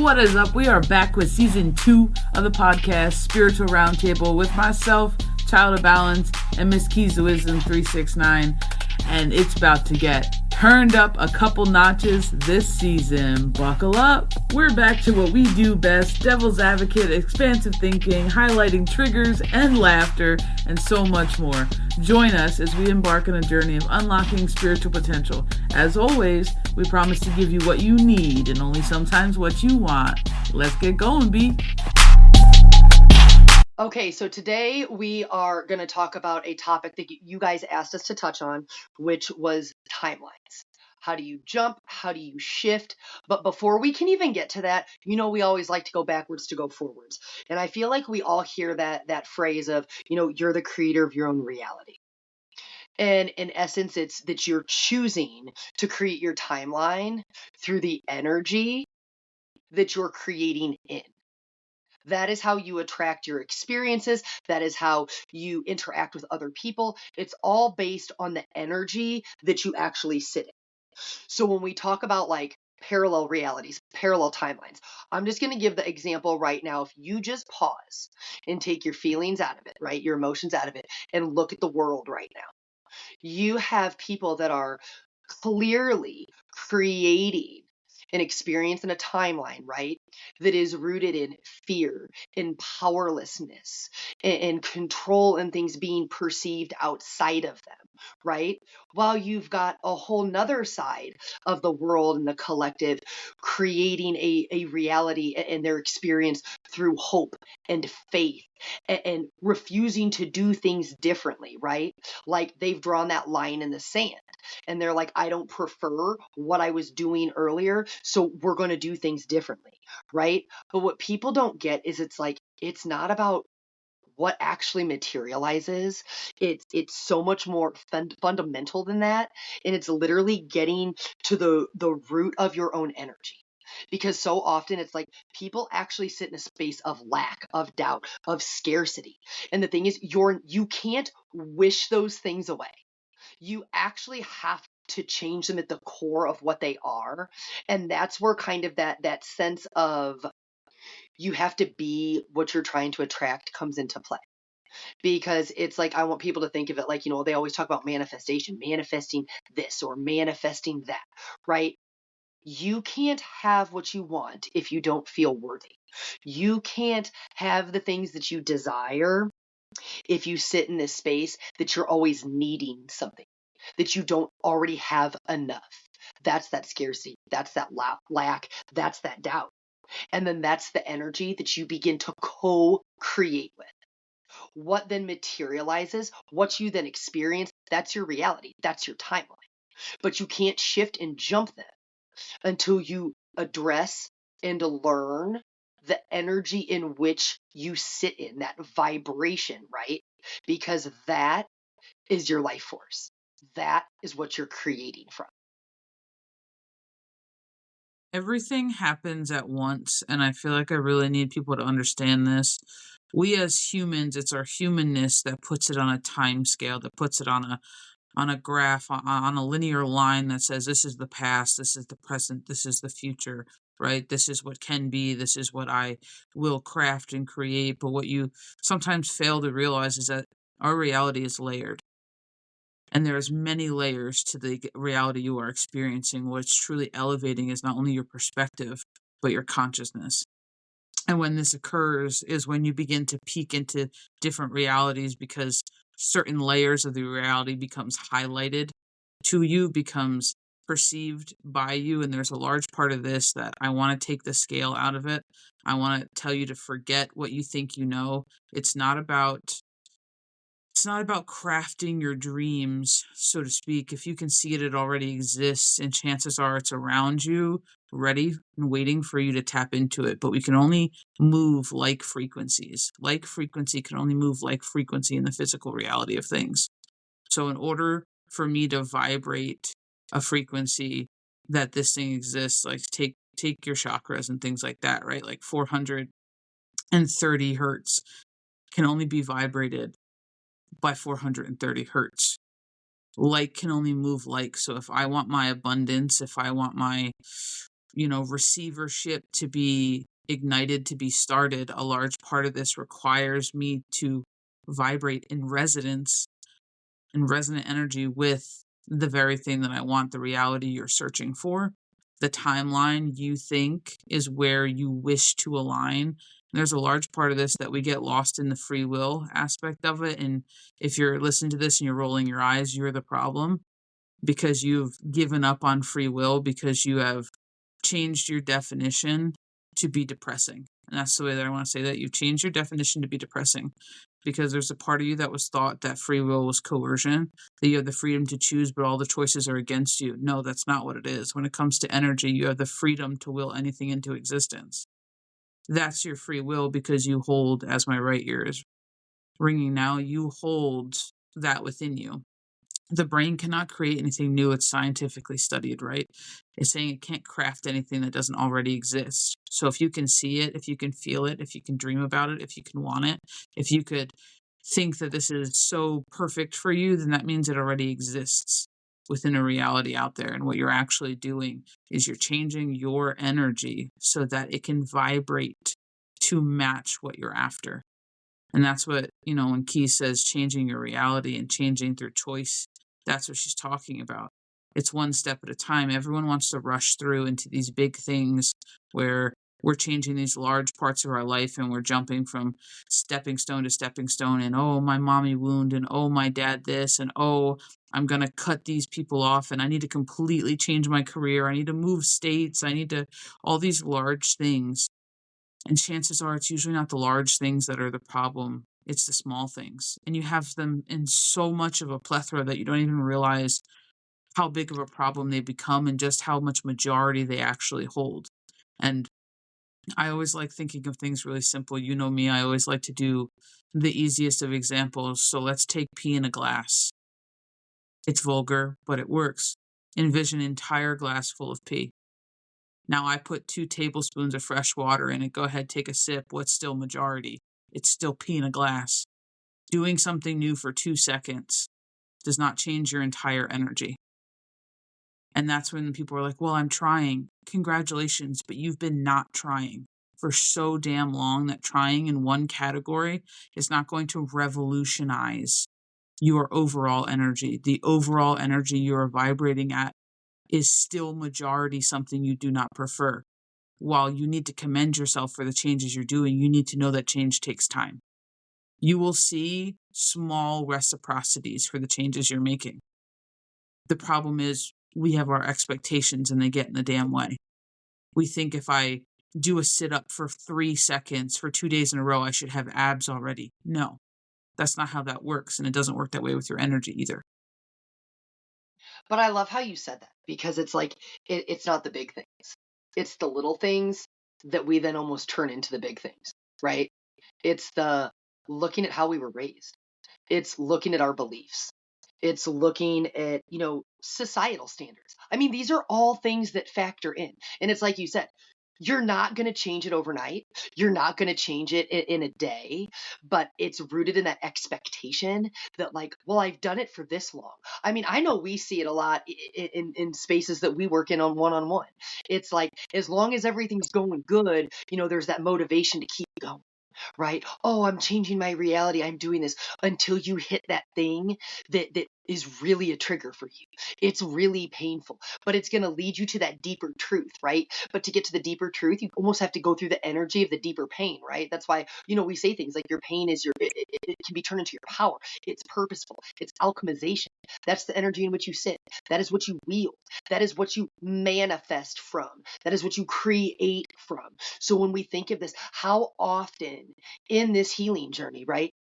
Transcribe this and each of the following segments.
what is up? We are back with season 2 of the podcast, Spiritual Roundtable, with myself, Child of Balance, and Miss Keys of Wisdom 369. And it's about to get turned up a couple notches this season. Buckle up. We're back to what we do best: devil's advocate, expansive thinking, highlighting triggers and laughter, and so much more. Join us as we embark on a journey of unlocking spiritual potential. As always, we promise to give you what you need and only sometimes what you want. Let's get going, B. Okay, so today we are going to talk about a topic that you guys asked us to touch on, which was timelines. How do you jump? How do you shift? But before we can even get to that, we always like to go backwards to go forwards. And I feel like we all hear that phrase of, you're the creator of your own reality. And in essence, it's that you're choosing to create your timeline through the energy that you're creating in. That is how you attract your experiences. That is how you interact with other people. It's all based on the energy that you actually sit in. So when we talk about like parallel realities, parallel timelines, I'm just going to give the example right now. If you just pause and take your feelings out of it, right, your emotions out of it, and look at the world right now, you have people that are clearly creating an experience in a timeline, right, that is rooted in fear, in powerlessness, in control, and things being perceived outside of them, right? While you've got a whole nother side of the world and the collective creating a reality and their experience through hope and faith and refusing to do things differently, right? Like they've drawn that line in the sand and they're like, I don't prefer what I was doing earlier, so we're going to do things differently, right? But what people don't get is it's not about what actually materializes. It's so much more fundamental than that, and it's literally getting to the root of your own energy. Because so often it's like people actually sit in a space of lack, of doubt, of scarcity. And the thing is, you can't wish those things away. You actually have to change them at the core of what they are. And that's where kind of that sense of you have to be what you're trying to attract comes into play. Because it's like, I want people to think of it like, they always talk about manifestation, manifesting this or manifesting that, right? You can't have what you want if you don't feel worthy. You can't have the things that you desire if you sit in this space that you're always needing something, that you don't already have enough. That's that scarcity. That's that lack. That's that doubt. And then that's the energy that you begin to co-create with. What then materializes, what you then experience, that's your reality. That's your timeline. But you can't shift and jump that until you address and learn the energy in which you sit in, that vibration, right? Because that is your life force. That is what you're creating from. Everything happens at once, and I feel like I really need people to understand this. We as humans, it's our humanness that puts it on a time scale, that puts it on a graph, on a linear line that says this is the past, this is the present, this is the future, right? This is what can be, this is what I will craft and create. But what you sometimes fail to realize is that our reality is layered. And there's many layers to the reality you are experiencing. What's truly elevating is not only your perspective, but your consciousness. And when this occurs is when you begin to peek into different realities, because certain layers of the reality becomes highlighted to you, becomes perceived by you. And there's a large part of this that I want to take the scale out of it. I want to tell you to forget what you think you know. It's not about crafting your dreams, so to speak. If you can see it, it already exists, and chances are it's around you, ready and waiting for you to tap into it. But we can only move like frequencies. Like frequency can only move like frequency in the physical reality of things. So in order for me to vibrate a frequency that this thing exists, like take your chakras and things like that, right? Like 430 hertz can only be vibrated by 430 hertz. Light can only move like. So if I want my abundance, if I want my receivership to be ignited, to be started, a large part of this requires me to vibrate in resonance and resonant energy with the very thing that I want, the reality you're searching for. The timeline you think is where you wish to align. And there's a large part of this that we get lost in the free will aspect of it. And if you're listening to this and you're rolling your eyes, you're the problem because you've given up on free will because you have changed your definition to be depressing. And that's the way that I want to say that. You've changed your definition to be depressing because there's a part of you that was thought that free will was coercion, that you have the freedom to choose, but all the choices are against you. No, that's not what it is. When it comes to energy, you have the freedom to will anything into existence. That's your free will because you hold, as my right ear is ringing now, you hold that within you. The brain cannot create anything new. It's scientifically studied, right? It's saying it can't craft anything that doesn't already exist. So if you can see it, if you can feel it, if you can dream about it, if you can want it, if you could think that this is so perfect for you, then that means it already exists within a reality out there. And what you're actually doing is you're changing your energy so that it can vibrate to match what you're after. And that's what, when Key says changing your reality and changing through choice, that's what she's talking about. It's one step at a time. Everyone wants to rush through into these big things where we're changing these large parts of our life and we're jumping from stepping stone to stepping stone and, oh, my mommy wound and, oh, my dad this and, oh, I'm going to cut these people off and I need to completely change my career. I need to move states. I need to, all these large things. And chances are it's usually not the large things that are the problem. It's the small things. And you have them in so much of a plethora that you don't even realize how big of a problem they become and just how much majority they actually hold. And I always like thinking of things really simple. You know me, I always like to do the easiest of examples. So let's take pee in a glass. It's vulgar, but it works. Envision an entire glass full of pee. Now I put 2 tablespoons of fresh water in it. Go ahead, take a sip. What's still majority? It's still pee in a glass. Doing something new for 2 seconds does not change your entire energy. And that's when people are like, well, I'm trying. Congratulations, but you've been not trying for so damn long that trying in one category is not going to revolutionize your overall energy. The overall energy you are vibrating at is still majority something you do not prefer. While you need to commend yourself for the changes you're doing, you need to know that change takes time. You will see small reciprocities for the changes you're making. The problem is we have our expectations and they get in the damn way. We think if I do a sit-up for 3 seconds for 2 days in a row, I should have abs already. No, that's not how that works. And it doesn't work that way with your energy either. But I love how you said that because it's like, it's not the big things. It's the little things that we then almost turn into the big things, right? It's the looking at how we were raised. It's looking at our beliefs. It's looking at, societal standards. I mean, these are all things that factor in. And it's like you said, you're not going to change it overnight. You're not going to change it in a day, but it's rooted in that expectation that like, well, I've done it for this long. I mean, I know we see it a lot in spaces that we work in on one-on-one. It's like, as long as everything's going good, there's that motivation to keep going. Right? Oh, I'm changing my reality. I'm doing this until you hit that thing that is really a trigger for you. It's really painful, but it's going to lead you to that deeper truth, right? But to get to the deeper truth, you almost have to go through the energy of the deeper pain, right? That's why, we say things like your pain is it can be turned into your power. It's purposeful. It's alchemization. That's the energy in which you sit. That is what you wield. That is what you manifest from. That is what you create from. So when we think of this, how often in this healing journey, right?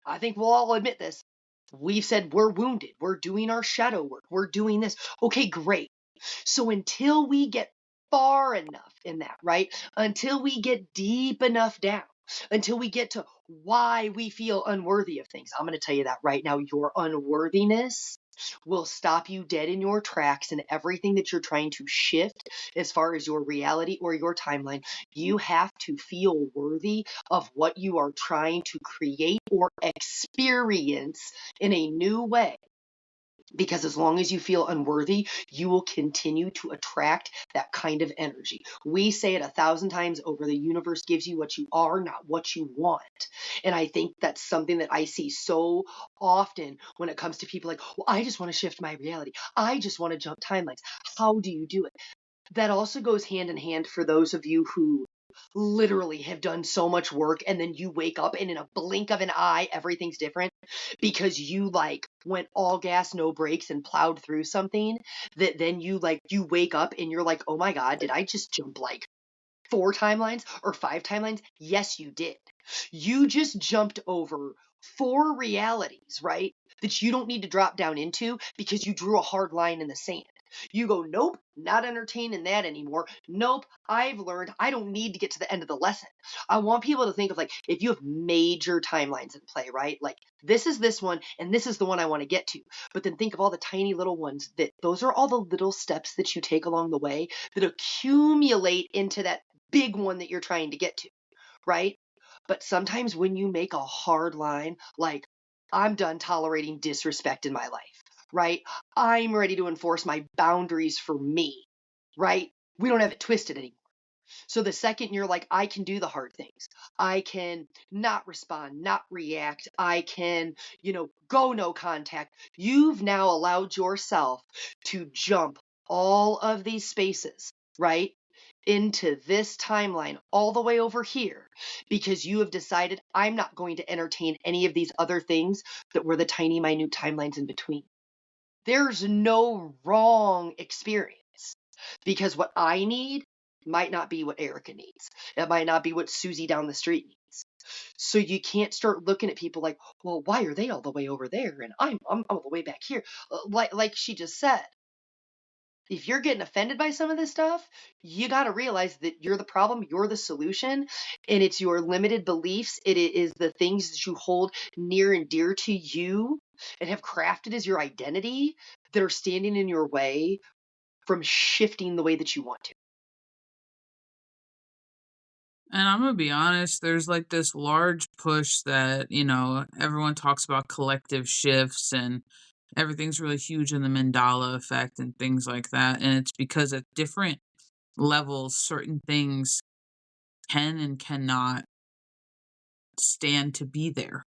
I think we'll all admit this. We've said we're wounded. We're doing our shadow work. We're doing this. Okay, great. So until we get far enough in that, right? Until we get deep enough down, until we get to why we feel unworthy of things. I'm going to tell you that right now. Your unworthiness will stop you dead in your tracks, and everything that you're trying to shift as far as your reality or your timeline, you have to feel worthy of what you are trying to create or experience in a new way. Because as long as you feel unworthy, you will continue to attract that kind of energy. We say it 1,000 times over, the universe gives you what you are, not what you want. And I think that's something that I see so often when it comes to people like, well, I just want to shift my reality. I just want to jump timelines. How do you do it? That also goes hand in hand for those of you who literally have done so much work and then you wake up and in a blink of an eye, everything's different because you like went all gas, no brakes and plowed through something that then you wake up and you're like, oh my God, did I just jump like 4 timelines or 5 timelines? Yes, you did. You just jumped over 4 realities, right? That you don't need to drop down into because you drew a hard line in the sand. You go, nope, not entertaining that anymore. Nope, I've learned I don't need to get to the end of the lesson. I want people to think of like, if you have major timelines in play, right? Like this is this one and this is the one I want to get to. But then think of all the tiny little ones that those are all the little steps that you take along the way that accumulate into that big one that you're trying to get to, right? But sometimes when you make a hard line, like I'm done tolerating disrespect in my life, right? I'm ready to enforce my boundaries for me, right? We don't have it twisted anymore. So the second you're like, I can do the hard things, I can not respond, not react, I can, go no contact, you've now allowed yourself to jump all of these spaces, right? Into this timeline all the way over here because you have decided I'm not going to entertain any of these other things that were the tiny, minute timelines in between. There's no wrong experience because what I need might not be what Erica needs. It might not be what Susie down the street needs. So you can't start looking at people like, well, why are they all the way over there and I'm all the way back here? Like she just said, if you're getting offended by some of this stuff, you got to realize that you're the problem, you're the solution, and it's your limited beliefs. It is the things that you hold near and dear to you and have crafted as your identity that are standing in your way from shifting the way that you want to. And I'm gonna be honest, there's like this large push that, everyone talks about collective shifts and everything's really huge in the Mandela effect and things like that. And it's because at different levels, certain things can and cannot stand to be there.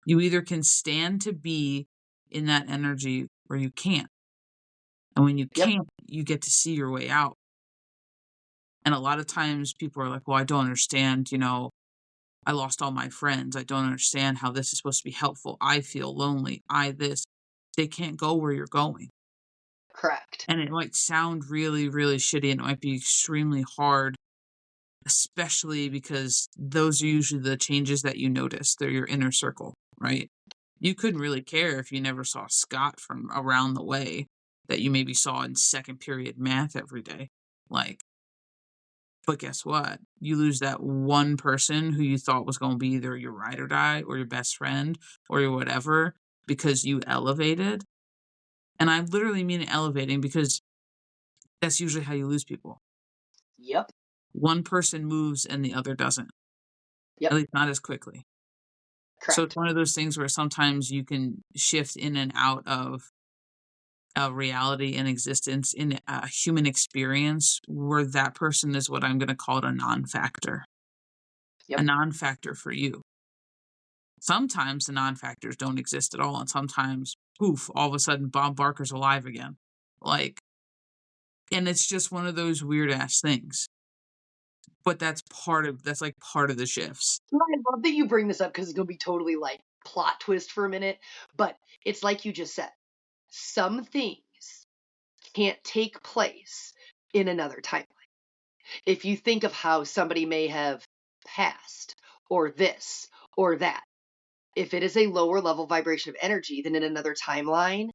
You either can stand to be in that energy or you can't. And when you Yep, can't, you get to see your way out. And a lot of times people are like, well, I don't understand, I lost all my friends. I don't understand how this is supposed to be helpful. I feel lonely. I this. They can't go where you're going. correct. And it might sound really, really shitty and it might be extremely hard, especially because those are usually the changes that you notice. They're your inner circle, right? You couldn't really care if you never saw Scott from around the way that you maybe saw in second period math every day. Like, but guess what? You lose that one person who you thought was going to be either your ride or die or your best friend or your whatever because you elevated. And I literally mean elevating because that's usually how you lose people. Yep, One person moves and the other doesn't, at yep, least not as quickly. So it's correct. one of those things where sometimes you can shift in and out of reality and existence in a human experience where that person is what I'm going to call it a non-factor, a Yep, non-factor for you. Sometimes the non-factors don't exist at all, and sometimes, poof, all of a sudden Bob Barker's alive again. Like, and it's just one of those weird ass things. But that's like part of the shifts. I love that you bring this up because it's going to be totally like plot twist for a minute. But it's like you just said, some things can't take place in another timeline. If you think of how somebody may have passed or this or that, if it is a lower level vibration of energy than in another timeline,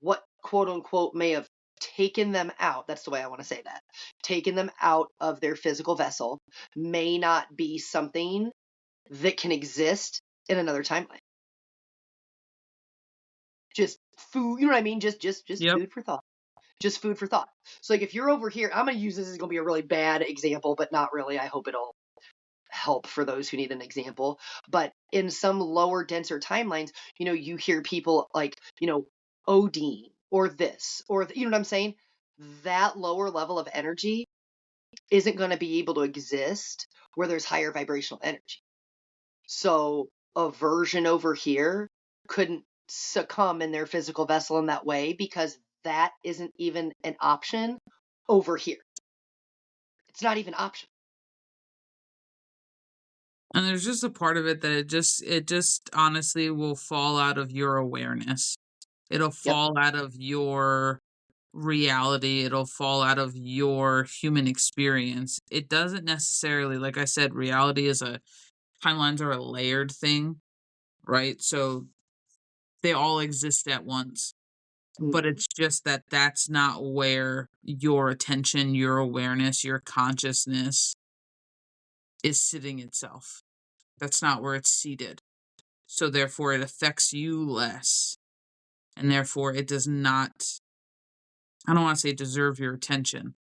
what quote unquote may have taken them out, that's the way I want to say that, taken them out of their physical vessel may not be something that can exist in another timeline. Just food, you know what I mean? Just Yep. food for thought. Just food for thought. So like if you're over here, I'm gonna use this as gonna be a really bad example, but not really. I hope it'll help for those who need an example. But in some lower, denser timelines, you hear people like, ODing or this or you know what I'm saying? That lower level of energy isn't going to be able to exist where there's higher vibrational energy. So a version over here couldn't succumb in their physical vessel in that way because that isn't even an option over here. It's not even an option. And there's just a part of it that it just honestly will fall out of your awareness. It'll Yep. fall out of your reality. It'll fall out of your human experience. It doesn't necessarily, like I said, reality is timelines are a layered thing, right? So they all exist at once. But Mhm. it's just that that's not where your attention, your awareness, your consciousness is sitting itself. That's not where it's seated. So therefore it affects you less. And therefore it does not, I don't want to say deserve your attention,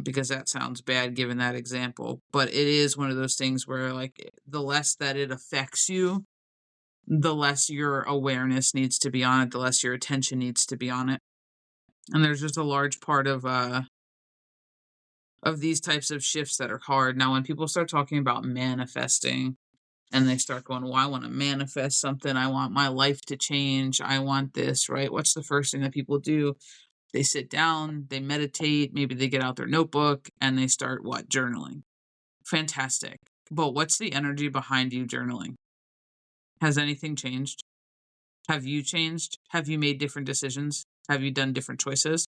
because that sounds bad given that example. But it is one of those things where, like, the less that it affects you, the less your awareness needs to be on it, the less your attention needs to be on it. And there's just a large part of these types of shifts that are hard. Now, when people start talking about manifesting and they start going, well, I want to manifest something. I want my life to change. I want this, right? What's the first thing that people do? They sit down, they meditate, maybe they get out their notebook and they start what? Journaling. Fantastic. But what's the energy behind you journaling? Has anything changed? Have you changed? Have you made different decisions? Have you done different choices?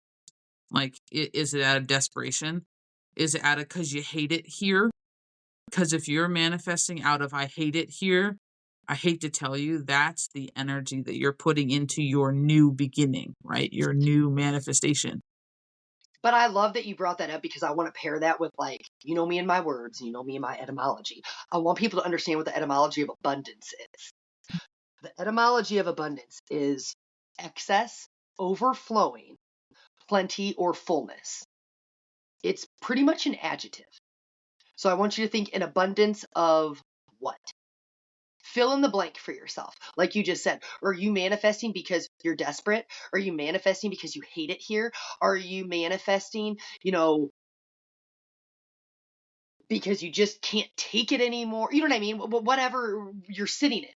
Like, is it out of desperation? Is it out of because you hate it here? Because if you're manifesting out of I hate it here, I hate to tell you, that's the energy that you're putting into your new beginning, right? Your new manifestation. But I love that you brought that up because I want to pair that with, like, you know me and my words, you know me and my etymology. I want people to understand what the etymology of abundance is. The etymology of abundance is excess, overflowing, plenty, or fullness. It's pretty much an adjective. So I want you to think an abundance of what? Fill in the blank for yourself. Like you just said, are you manifesting because you're desperate? Are you manifesting because you hate it here? Are you manifesting, because you just can't take it anymore? You know what I mean? Whatever you're sitting in,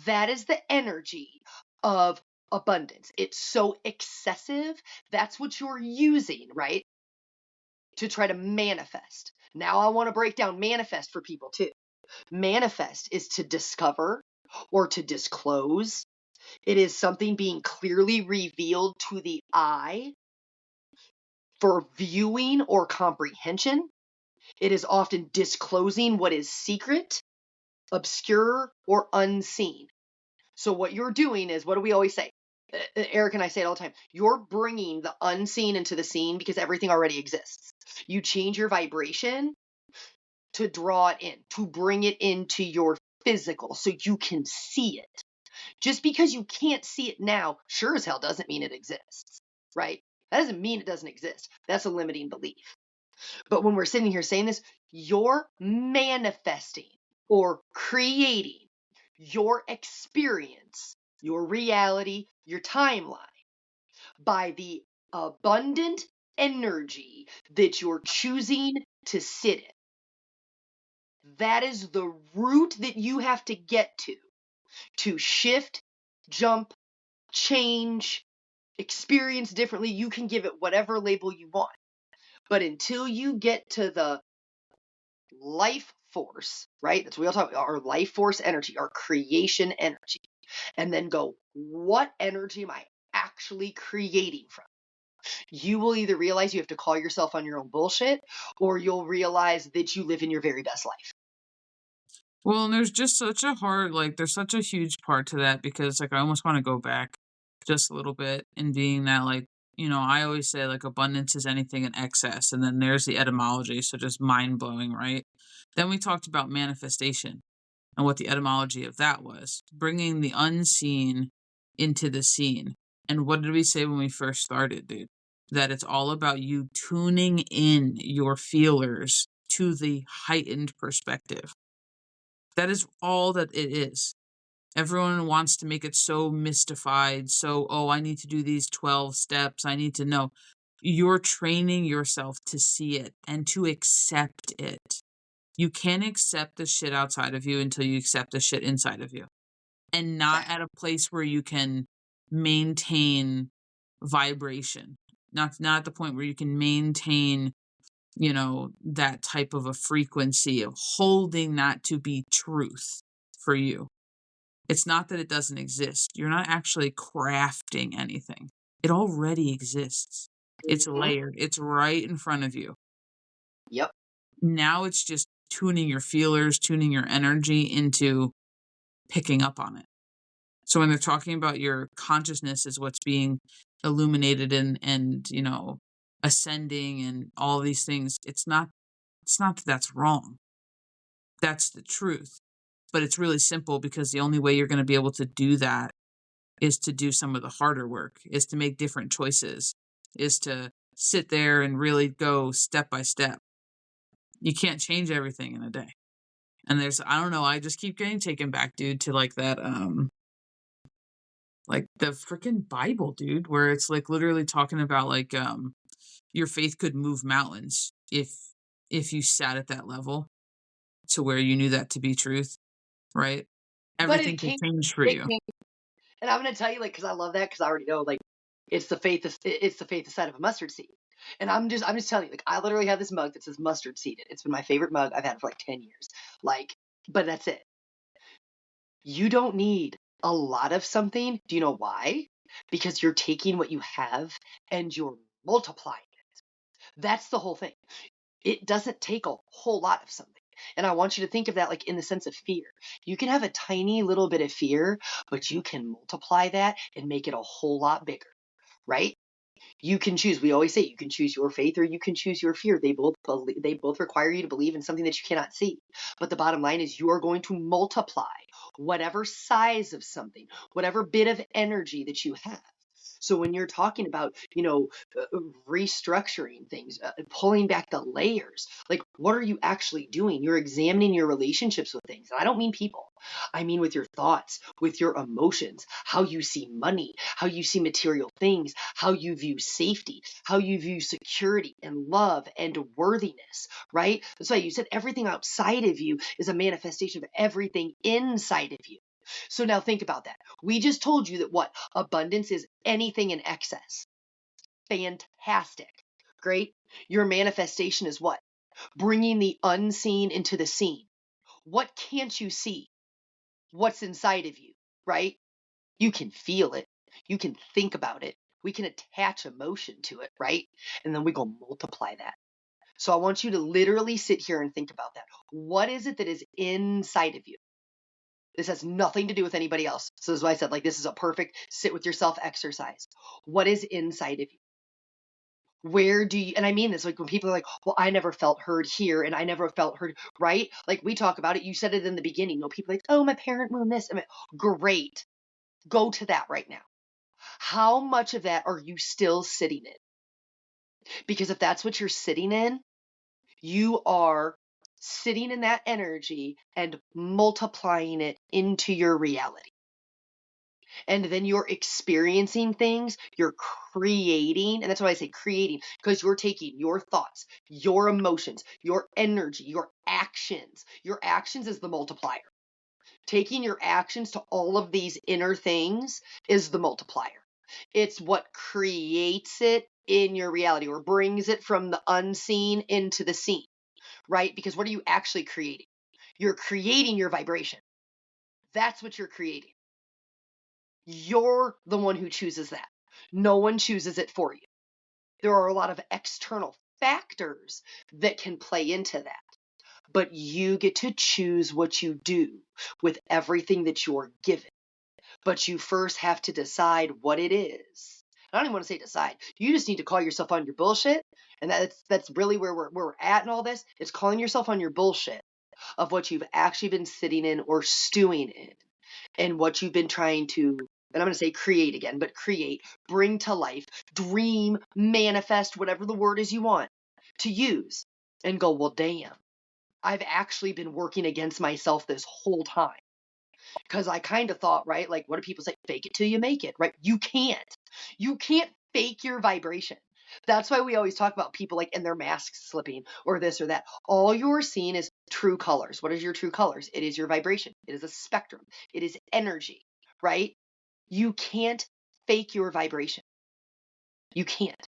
that is the energy of abundance. It's so excessive. That's what you're using, right? To try to manifest. Now I want to break down manifest for people too. Manifest is to discover or to disclose. It is something being clearly revealed to the eye for viewing or comprehension. It is often disclosing what is secret, obscure, or unseen. So, what you're doing is, what do we always say? Eric and I say it all the time. You're bringing the unseen into the scene because everything already exists. You change your vibration to draw it in, to bring it into your physical so you can see it. Just because you can't see it now, sure as hell doesn't mean it exists, right? That doesn't mean it doesn't exist. That's a limiting belief. But when we're sitting here saying this, you're manifesting or creating your experience, your reality, your timeline by the abundant energy that you're choosing to sit in. That is the route that you have to get to shift, jump, change, experience differently. You can give it whatever label you want. But until you get to the life force, right? That's what we all talk about, our life force energy, our creation energy. And then go, what energy am I actually creating from? You will either realize you have to call yourself on your own bullshit, or you'll realize that you live in your very best life. Well, and there's just such a hard, like, there's such a huge part to that because, like, I almost want to go back just a little bit in being that, like, I always say, like, abundance is anything in excess. And then there's the etymology. So just mind blowing, right? Then we talked about manifestation and what the etymology of that was bringing the unseen into the scene. And what did we say when we first started, dude? That it's all about you tuning in your feelers to the heightened perspective. That is all that it is. Everyone wants to make it so mystified. So, oh, I need to do these 12 steps. I need to know. You're training yourself to see it and to accept it. You can't accept the shit outside of you until you accept the shit inside of you. And not Exactly. at a place where you can maintain vibration. Not at the point where you can maintain, that type of a frequency of holding that to be truth for you. It's not that it doesn't exist. You're not actually crafting anything. It already exists. It's Mhm. layered. It's right in front of you. Yep. Now it's just tuning your feelers, tuning your energy into picking up on it. So when they're talking about your consciousness is what's being illuminated and ascending and all these things, it's not that that's wrong. That's the truth. But it's really simple because the only way you're going to be able to do that is to do some of the harder work, is to make different choices, is to sit there and really go step by step. You can't change everything in a day. And I don't know, I just keep getting taken back, dude, to like that, like the freaking Bible, dude, where it's like literally talking about like, your faith could move mountains if you sat at that level to where you knew that to be truth, right? But Everything could change for it you. came, and I'm gonna tell you, like, because I love that, because I already know, like, it's the faith the size of a mustard seed. And I'm just telling you, like, I literally have this mug that says mustard seed. It's been my favorite mug. I've had it for like 10 years. Like, but that's it. You don't need a lot of something. Do you know why? Because you're taking what you have and you're multiplying it. That's the whole thing. It doesn't take a whole lot of something. And I want you to think of that like in the sense of fear. You can have a tiny little bit of fear, but you can multiply that and make it a whole lot bigger, right? You can choose. We always say you can choose your faith or you can choose your fear. They both require you to believe in something that you cannot see. But the bottom line is you are going to multiply whatever size of something, whatever bit of energy that you have. So when you're talking about, restructuring things, pulling back the layers, like what are you actually doing? You're examining your relationships with things. And I don't mean people. I mean with your thoughts, with your emotions, how you see money, how you see material things, how you view safety, how you view security and love and worthiness, right? That's why you said everything outside of you is a manifestation of everything inside of you. So now think about that. We just told you that what? Abundance is anything in excess. Fantastic. Great. Your manifestation is what? Bringing the unseen into the seen. What can't you see? What's inside of you, right? You can feel it. You can think about it. We can attach emotion to it, right? And then we go multiply that. So I want you to literally sit here and think about that. What is it that is inside of you? This has nothing to do with anybody else. So this is why I said, like, this is a perfect sit with yourself exercise. What is inside of you? Where do you, and I mean this, like when people are like, well, I never felt heard here and I never felt heard, right? Like we talk about it. You said it in the beginning. People are like, oh, my parent moon this. I mean, great. Go to that right now. How much of that are you still sitting in? Because if that's what you're sitting in, you are sitting in that energy and multiplying it into your reality. And then you're experiencing things, you're creating, and that's why I say creating, because you're taking your thoughts, your emotions, your energy, your actions. Your actions is the multiplier. Taking your actions to all of these inner things is the multiplier. It's what creates it in your reality or brings it from the unseen into the seen, right? Because what are you actually creating? You're creating your vibration. That's what you're creating. You're the one who chooses that. No one chooses it for you. There are a lot of external factors that can play into that, but you get to choose what you do with everything that you're given. But you first have to decide what it is. I don't even want to say decide. You just need to call yourself on your bullshit. And that's really where we're at in all this. It's calling yourself on your bullshit of what you've actually been sitting in or stewing in and what you've been trying to, and I'm going to say create again, but create, bring to life, dream, manifest, whatever the word is you want to use, and go, well, damn, I've actually been working against myself this whole time. Because I kind of thought, right? Like, what do people say? Fake it till you make it, right? You can't. You can't fake your vibration. That's why we always talk about people like in their masks slipping or this or that. All you're seeing is true colors. What is your true colors? It is your vibration. It is a spectrum. It is energy, right? You can't fake your vibration. You can't.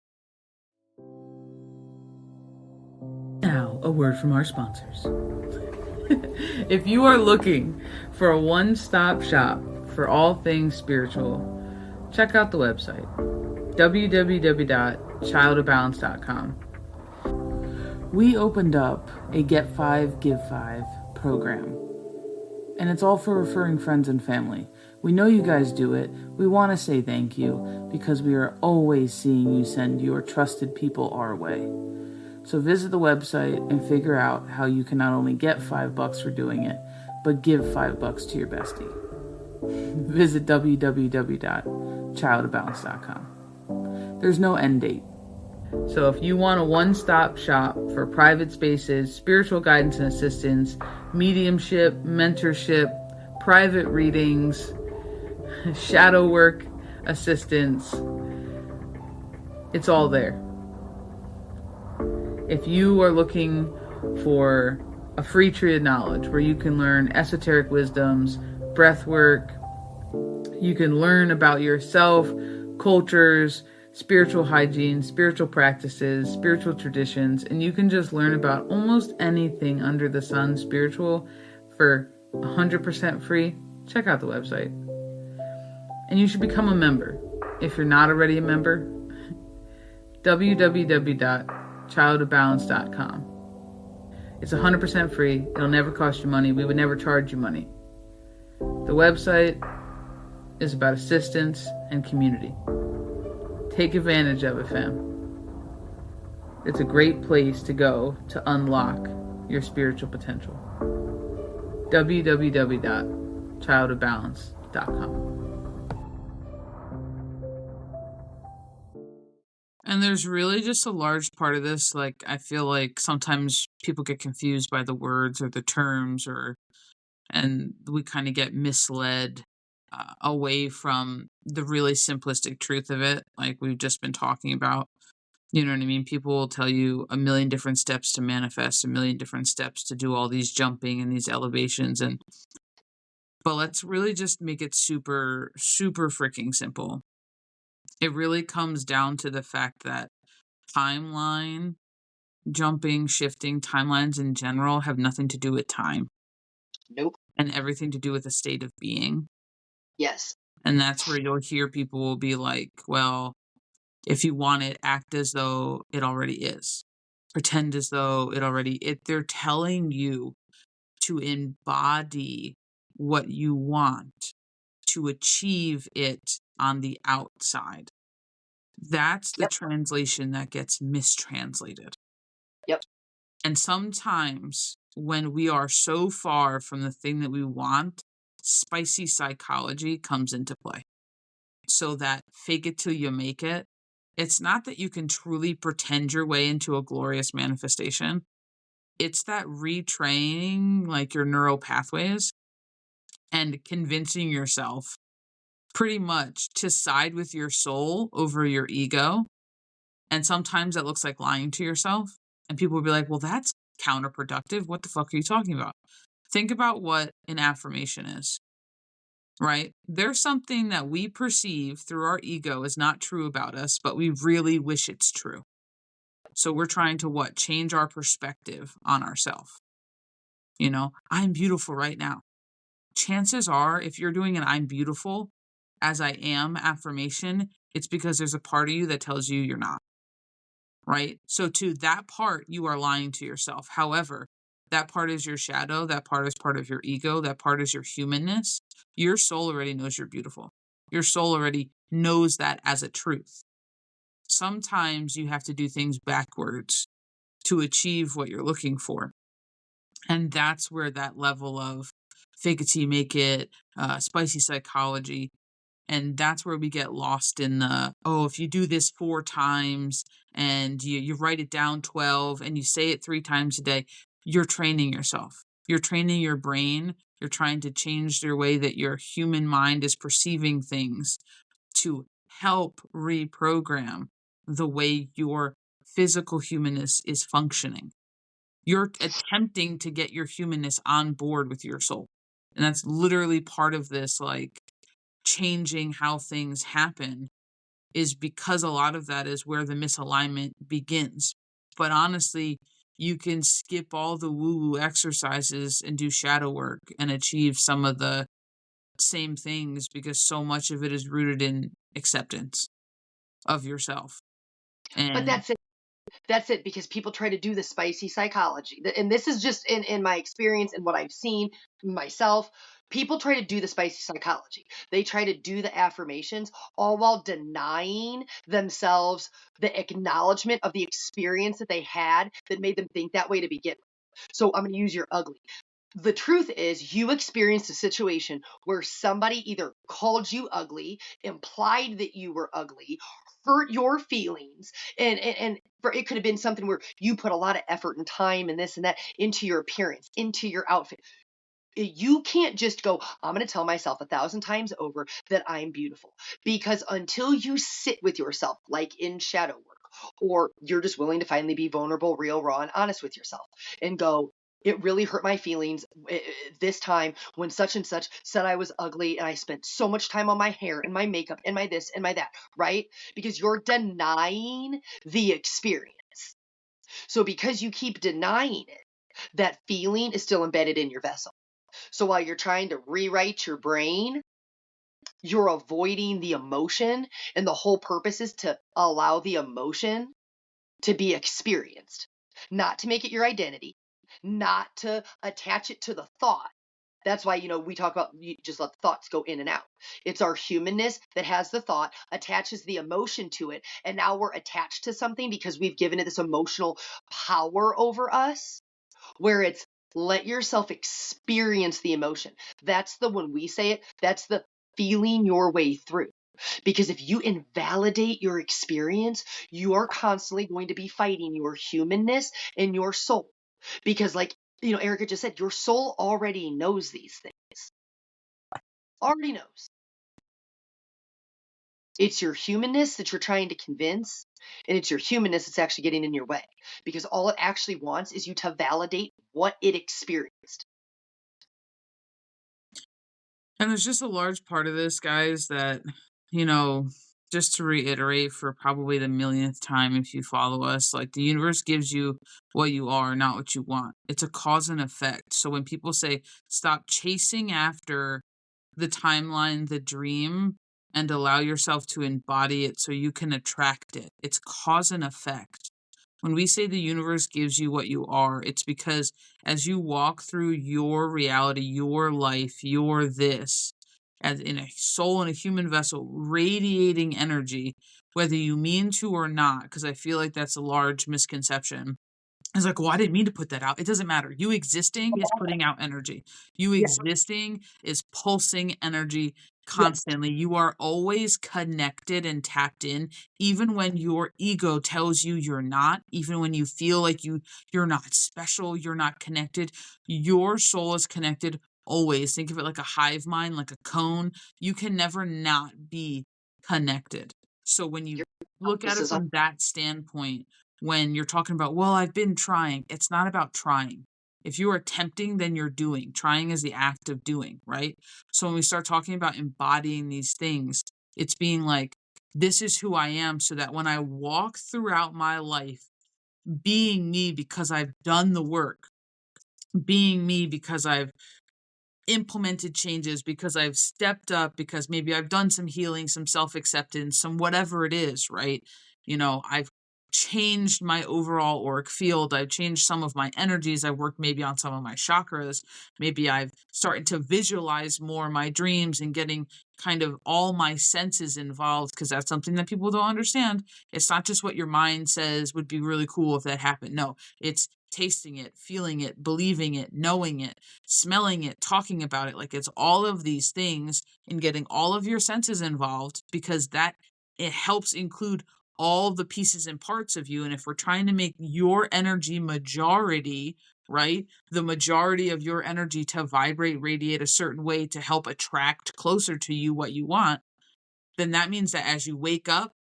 Now, a word from our sponsors. If you are looking for a one-stop shop for all things spiritual, check out the website, www.childofbalance.com. We opened up a Get 5, Give 5 program, and it's all for referring friends and family. We know you guys do it. We want to say thank you because we are always seeing you send your trusted people our way. So visit the website and figure out how you can not only get $5 for doing it, but give $5 to your bestie. Visit www.childofbalance.com. There's no end date. So if you want a one-stop shop for private spaces, spiritual guidance and assistance, mediumship, mentorship, private readings, shadow work assistance, it's all there. If you are looking for a free tree of knowledge where you can learn esoteric wisdoms, breath work, you can learn about yourself, cultures, spiritual hygiene, spiritual practices, spiritual traditions, and you can just learn about almost anything under the sun spiritual for 100% free, check out the website. And you should become a member. If you're not already a member, www.childofbalance.com. It's 100% free. It'll never cost you money. We would never charge you money. The website is about assistance and community. Take advantage of it, fam. It's a great place to go to unlock your spiritual potential. www.childofbalance.com. And there's really just a large part of this, like, I feel like sometimes people get confused by the words or the terms, and we kind of get misled away from the really simplistic truth of it, like we've just been talking about. You know what I mean? People will tell you a million different steps to manifest, a million different steps to do all these jumping and these elevations, but let's really just make it super, super freaking simple. It really comes down to the fact that timeline, jumping, shifting, timelines in general have nothing to do with time. Nope. And everything to do with a state of being. Yes. And that's where you'll hear people will be like, well, if you want it, act as though it already is. Pretend as though it already is. They're telling you to embody what you want, to achieve it on the outside. That's the translation that gets mistranslated. Yep. And sometimes when we are so far from the thing that we want, spicy psychology comes into play. So that fake it till you make it. It's not that you can truly pretend your way into a glorious manifestation. It's that retraining like your neural pathways and convincing yourself pretty much to side with your soul over your ego. And sometimes that looks like lying to yourself. And people will be like, well, that's counterproductive. What the fuck are you talking about? Think about what an affirmation is, right? There's something that we perceive through our ego is not true about us, but we really wish it's true. So we're trying to what? Change our perspective on ourselves. You know, I'm beautiful right now. Chances are, if you're doing an I'm beautiful as I am affirmation, it's because there's a part of you that tells you you're not. Right? So to that part, you are lying to yourself. However, that part is your shadow. That part is part of your ego. That part is your humanness. Your soul already knows you're beautiful. Your soul already knows that as a truth. Sometimes you have to do things backwards to achieve what you're looking for. And that's where that level of fake it till you make it, spicy psychology, and that's where we get lost in the, oh, if you do this 4 times and you write it down 12 and you say it 3 times a day, you're training yourself. You're training your brain You're trying to change the way that your human mind is perceiving things to help reprogram the way your physical humanness is functioning. You're attempting to get your humanness on board with your soul. And that's literally part of this, like, changing how things happen, is because a lot of that is where the misalignment begins. But honestly, you can skip all the woo-woo exercises and do shadow work and achieve some of the same things, because so much of it is rooted in acceptance of yourself. But And that's it, because people try to do the spicy psychology. And this is just in my experience and what I've seen myself. People try to do the spicy psychology. They try to do the affirmations, all while denying themselves the acknowledgement of the experience that they had that made them think that way to begin with. So I'm going to use your ugly. The truth is, you experienced a situation where somebody either called you ugly, implied that you were ugly, hurt your feelings, and for it could have been something where you put a lot of effort and time and this and that into your appearance, into your outfit. You can't just go, I'm going to tell myself 1,000 times over that I'm beautiful, because until you sit with yourself, like in shadow work, or you're just willing to finally be vulnerable, real, raw, and honest with yourself and go, it really hurt my feelings this time when such and such said I was ugly and I spent so much time on my hair and my makeup and my this and my that, right? Because you're denying the experience. So because you keep denying it, that feeling is still embedded in your vessel. So while you're trying to rewrite your brain, you're avoiding the emotion. And the whole purpose is to allow the emotion to be experienced, not to make it your identity, not to attach it to the thought. That's why, we talk about you just let the thoughts go in and out. It's our humanness that has the thought, attaches the emotion to it. And now we're attached to something because we've given it this emotional power over us, where it's let yourself experience the emotion. That's the when we say it, that's the feeling your way through. Because if you invalidate your experience, you are constantly going to be fighting your humanness and your soul. Because, like, Erica just said, your soul already knows these things, already knows. It's your humanness that you're trying to convince, and it's your humanness that's actually getting in your way, because all it actually wants is you to validate what it experienced. And there's just a large part of this, guys, that, you know, just to reiterate for probably the millionth time, if you follow us, like, the universe gives you what you are, not what you want. It's a cause and effect. So when people say stop chasing after the timeline, the dream, and allow yourself to embody it so you can attract it, it's cause and effect. When we say the universe gives you what you are, it's because as you walk through your reality, your life, your this, as in a soul in a human vessel, radiating energy, whether you mean to or not, because I feel like that's a large misconception. It's like, well, I didn't mean to put that out. It doesn't matter. You existing is putting out energy. You Yeah. existing is pulsing energy Yes. constantly. You are always connected and tapped in, even when your ego tells you you're not, even when you feel like you're not special, you're not connected. Your soul is connected always. Think of it like a hive mind, like a cone. You can never not be connected. So when you Your look at this it is on. from that standpoint, when you're talking about, well, I've been trying, it's not about trying. If you are attempting, then you're doing. Trying is the act of doing, right? So when we start talking about embodying these things, it's being like, this is who I am, so that when I walk throughout my life, being me because I've done the work, being me because I've implemented changes, because I've stepped up, because maybe I've done some healing, some self-acceptance, some whatever it is, right? I've changed my overall auric field. I've changed some of my energies. I've worked maybe on some of my chakras. Maybe I've started to visualize more my dreams and getting kind of all my senses involved, because that's something that people don't understand. It's not just what your mind says would be really cool if that happened. No, it's tasting it, feeling it, believing it, knowing it, smelling it, talking about it. Like, it's all of these things and getting all of your senses involved, because that it helps include all the pieces and parts of you. And if we're trying to make your energy majority right? The majority of your energy to vibrate, radiate a certain way to help attract closer to you what you want, then that means that as you wake up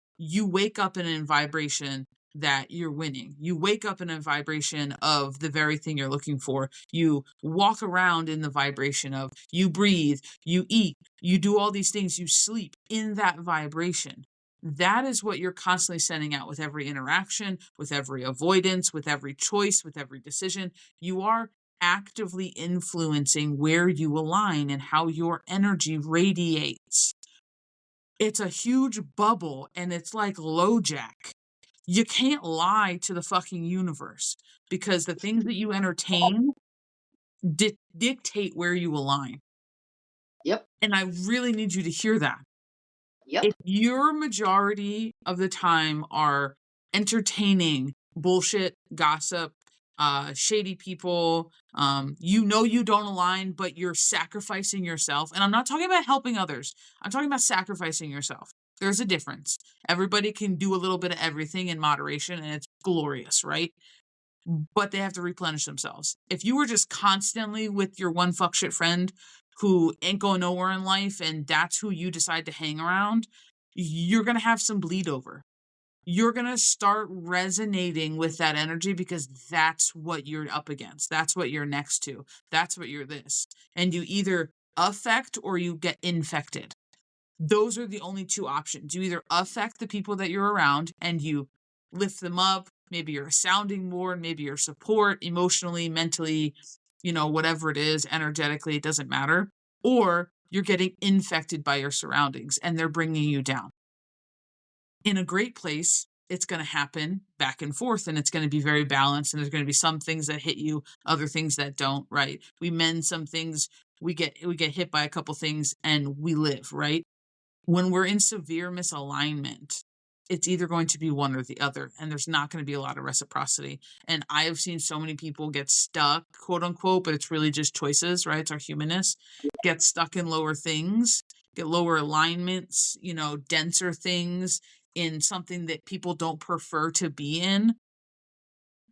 in a vibration that you're winning. You wake up in a vibration of the very thing you're looking for. You walk around in the vibration of, you breathe, you eat, you do all these things, you sleep in that vibration. That is what you're constantly sending out with every interaction, with every avoidance, with every choice, with every decision. You are actively influencing where you align and how your energy radiates. It's a huge bubble and it's like LoJack. You can't lie to the fucking universe because the things that you entertain dictate where you align. Yep. And I really need you to hear that. Yep. If your majority of the time are entertaining bullshit, gossip, shady people, you don't align, but you're sacrificing yourself. And I'm not talking about helping others. I'm talking about sacrificing yourself. There's a difference. Everybody can do a little bit of everything in moderation, and it's glorious, right? But they have to replenish themselves. If you were just constantly with your one fuck shit friend who ain't going nowhere in life and that's who you decide to hang around, you're going to have some bleed over. You're going to start resonating with that energy because that's what you're up against. That's what you're next to. That's what you're this. And you either affect or you get infected. Those are the only two options. You either affect the people that you're around and you lift them up. Maybe you're a sounding board, maybe you're support emotionally, mentally, whatever it is, energetically, it doesn't matter. Or you're getting infected by your surroundings and they're bringing you down. In a great place, it's going to happen back and forth and it's going to be very balanced. And there's going to be some things that hit you, other things that don't, right? We mend some things, we get hit by a couple things and we live, right? When we're in severe misalignment, it's either going to be one or the other, and there's not going to be a lot of reciprocity. And I have seen so many people get stuck, quote unquote, but it's really just choices, right? It's our humanness, get stuck in lower things, get lower alignments, denser things in something that people don't prefer to be in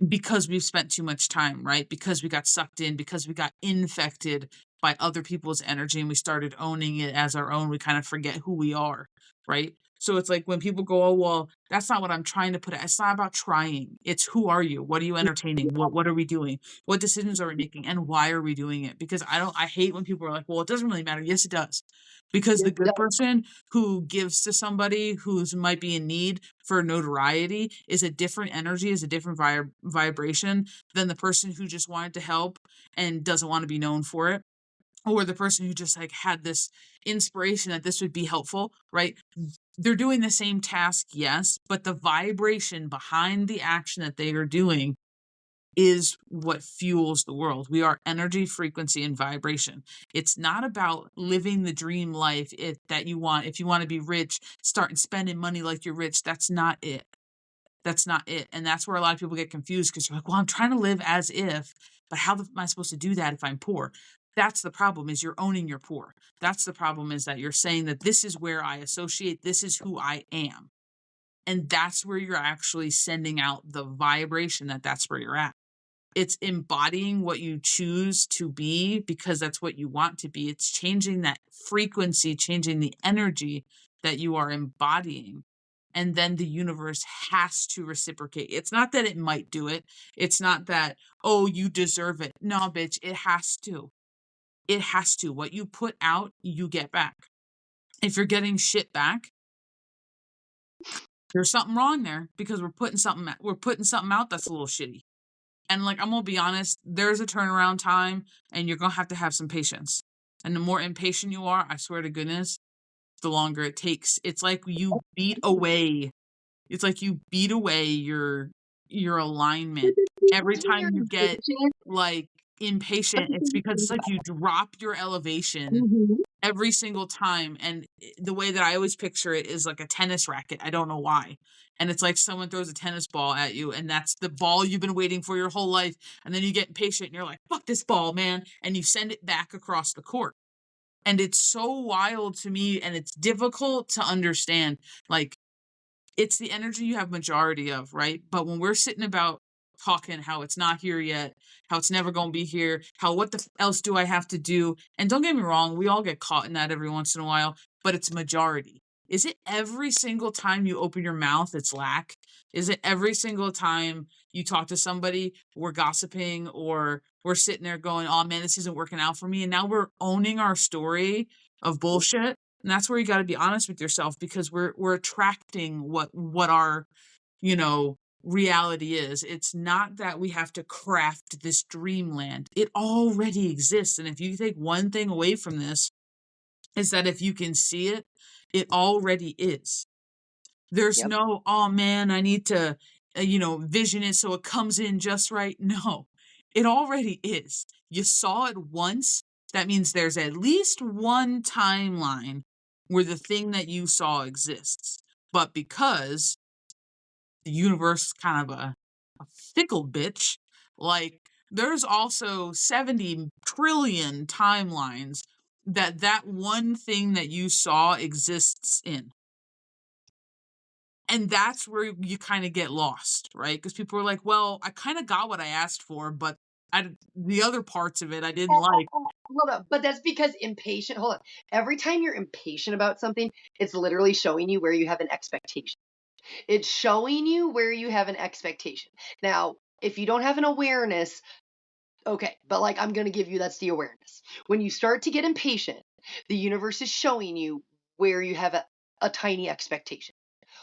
because we've spent too much time, right? Because we got sucked in, because we got infected by other people's energy and we started owning it as our own, we kind of forget who we are, right? So it's like when people go, oh, well, that's not what I'm trying to put it. It's not about trying. It's who are you? What are you entertaining? What are we doing? What decisions are we making? And why are we doing it? Because I hate when people are like, well, it doesn't really matter. Yes, it does. Because the good person who gives to somebody who's might be in need for notoriety is a different energy, is a different vibration than the person who just wanted to help and doesn't want to be known for it. Or the person who just like had this inspiration that this would be helpful, right? They're doing the same task, yes, but the vibration behind the action that they are doing is what fuels the world. We are energy, frequency, and vibration. It's not about living the dream life that you want. If you want to be rich, start spending money like you're rich. That's not it. That's not it. And that's where a lot of people get confused because you're like, well, I'm trying to live as if, but how am I supposed to do that if I'm poor? That's the problem is you're owning your poor. That's the problem is that you're saying that this is where I associate, this is who I am. And that's where you're actually sending out the vibration that's where you're at. It's embodying what you choose to be because that's what you want to be. It's changing that frequency, changing the energy that you are embodying. And then the universe has to reciprocate. It's not that it might do it. It's not that, oh, you deserve it. No, bitch, it has to. It has to. What you put out, you get back. If you're getting shit back, there's something wrong there because we're putting something out that's a little shitty. And like, I'm gonna be honest, there's a turnaround time and you're gonna have some patience. And the more impatient you are, I swear to goodness, the longer it takes. It's like you beat away your alignment. Every time you get like impatient, it's because it's like you drop your elevation every single time. And the way that I always picture it is like a tennis racket. I don't know why. And it's like someone throws a tennis ball at you, and that's the ball you've been waiting for your whole life. And then you get impatient and you're like, fuck this ball, man. And you send it back across the court. And it's so wild to me, and it's difficult to understand. Like, it's the energy you have majority of, right? But when we're sitting about talking how it's not here yet, how it's never going to be here, how what the else do I have to do? And don't get me wrong, we all get caught in that every once in a while, but it's majority. Is it every single time you open your mouth it's lack? Is it every single time you talk to somebody, we're gossiping or we're sitting there going, "Oh man, this isn't working out for me." And now we're owning our story of bullshit. And that's where you got to be honest with yourself, because we're attracting what our, you know, reality is. It's not that we have to craft this dreamland. It already exists. And if you take one thing away from this, is that if you can see it, it already is. There's Yep. no, "Oh man, I need to, vision it so it comes in just right." No, it already is. You saw it once. That means there's at least one timeline where the thing that you saw exists. But because the universe is kind of a fickle bitch, like there's also 70 trillion timelines that one thing that you saw exists in. And that's where you kind of get lost, right? Because people are like, "Well, I kind of got what I asked for, but the other parts of it I didn't like." Hold on, but that's because impatient. Hold on. Every time you're impatient about something, it's literally showing you where you have an expectation. It's showing you where you have an expectation. Now, if you don't have an awareness, okay, but like I'm going to give you that's the awareness. When you start to get impatient, the universe is showing you where you have a tiny expectation.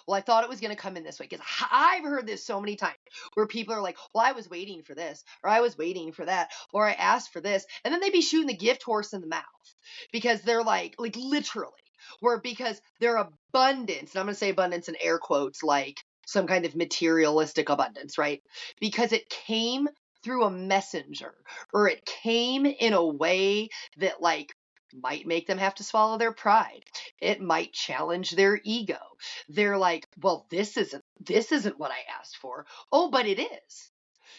Well, I thought it was going to come in this way, because I've heard this so many times where people are like, "Well, I was waiting for this, or I was waiting for that, or I asked for this," and then they be shooting the gift horse in the mouth because they're like literally, where because their abundance, and I'm going to say abundance in air quotes, like some kind of materialistic abundance, right? Because it came through a messenger, or it came in a way that like might make them have to swallow their pride. It might challenge their ego. They're like, "Well, this isn't what I asked for." Oh, but it is.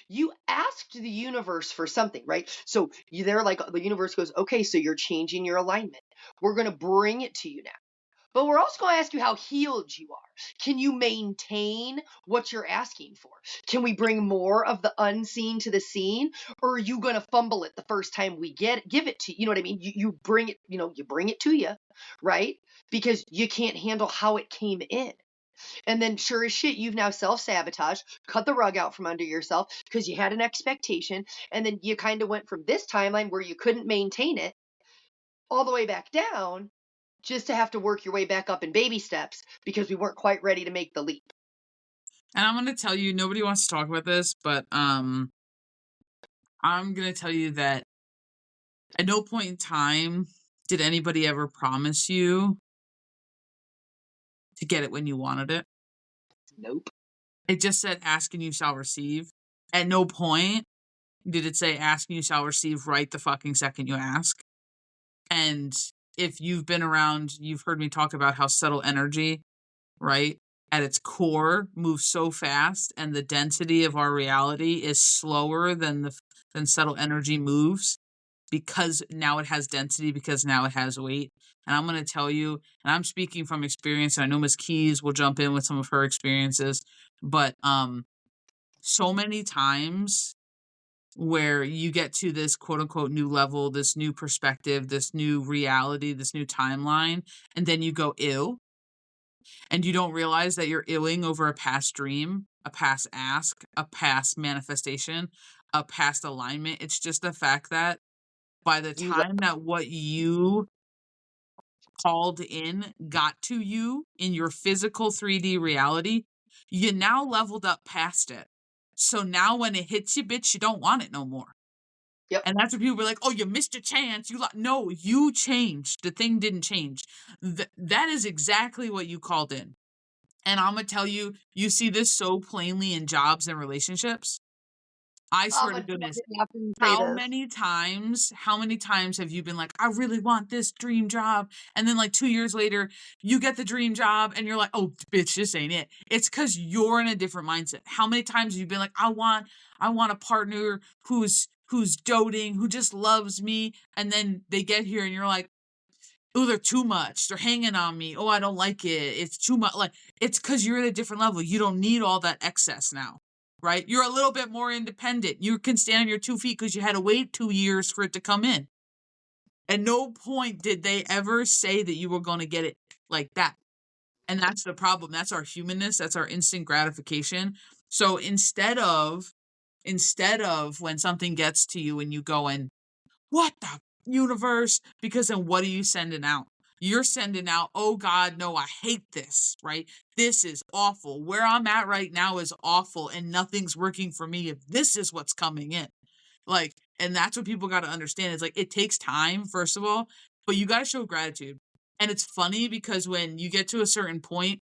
You asked the universe for something, right? So they're like, the universe goes, "Okay, so you're changing your alignment. We're going to bring it to you now. But we're also going to ask you how healed you are. Can you maintain what you're asking for? Can we bring more of the unseen to the scene? Or are you going to fumble it the first time we give it to you? You know what I mean? You bring it, you bring it to you, right? Because you can't handle how it came in. And then sure as shit, you've now self-sabotaged, cut the rug out from under yourself because you had an expectation. And then you kind of went from this timeline where you couldn't maintain it all the way back down, just to have to work your way back up in baby steps because we weren't quite ready to make the leap. And I'm going to tell you, nobody wants to talk about this, but I'm going to tell you that at no point in time did anybody ever promise you to get it when you wanted it. Nope. It just said, "Ask and you shall receive." At no point did it say, "Ask and you shall receive right the fucking second you ask." And if you've been around, you've heard me talk about how subtle energy, right, at its core moves so fast, and the density of our reality is slower than subtle energy moves, because now it has density, because now it has weight. And I'm going to tell you, and I'm speaking from experience, and I know Miss Keys will jump in with some of her experiences, but so many times where you get to this quote unquote new level, this new perspective, this new reality, this new timeline, and then you go ill, and you don't realize that you're illing over a past dream, a past ask, a past manifestation, a past alignment. It's just the fact that by the You time that what you called in got to you in your physical 3D reality, you now leveled up past it. So now when it hits you, bitch, you don't want it no more. Yep. And that's where people were like, "Oh, you missed your chance. No, you changed. The thing didn't change." That is exactly what you called in. And I'm gonna tell you, you see this so plainly in jobs and relationships. I I'm swear to gonna jump goodness, in after you say how this. many times have you been like, "I really want this dream job," and then like 2 years later, you get the dream job, and you're like, "Oh, bitch, this ain't it." It's because you're in a different mindset. How many times have you been like, I want a partner who's doting, who just loves me," and then they get here, and you're like, "Oh, they're too much. They're hanging on me. Oh, I don't like it. It's too much." Like, it's because you're at a different level. You don't need all that excess now. right? You're a little bit more independent. You can stand on your 2 feet because you had to wait 2 years for it to come in. At no point did they ever say that you were going to get it like that. And that's the problem. That's our humanness. That's our instant gratification. So instead of when something gets to you and you go and what the universe? Because then what are you sending out? You're sending out, oh God, no, I hate this, right? This is awful. Where I'm at right now is awful and nothing's working for me if this is what's coming in. Like, and that's what people got to understand. It's like, it takes time, first of all, but you got to show gratitude. And it's funny because when you get to a certain point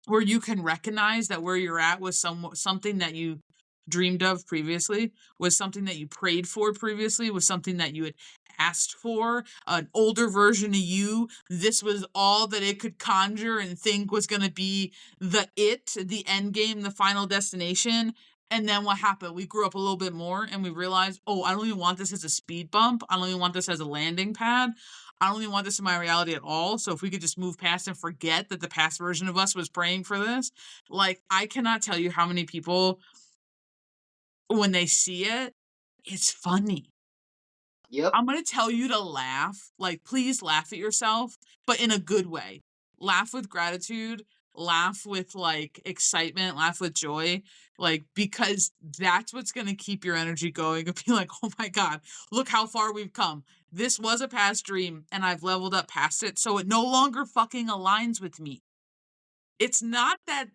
where you can recognize that where you're at was something that you dreamed of previously, was something that you prayed for previously, was something that you had asked for, an older version of you. This was all that it could conjure and think was going to be the end game, the final destination. And then what happened? We grew up a little bit more and we realized, oh, I don't even want this as a speed bump. I don't even want this as a landing pad. I don't even want this in my reality at all. So if we could just move past and forget that the past version of us was praying for this, like I cannot tell you how many people, when they see it, it's funny. Yep. I'm going to tell you to laugh. Like, please laugh at yourself, but in a good way. Laugh with gratitude, laugh with like excitement, laugh with joy, like, because that's what's going to keep your energy going and be like, oh my God, look how far we've come. This was a past dream and I've leveled up past it. So it no longer fucking aligns with me. It's not that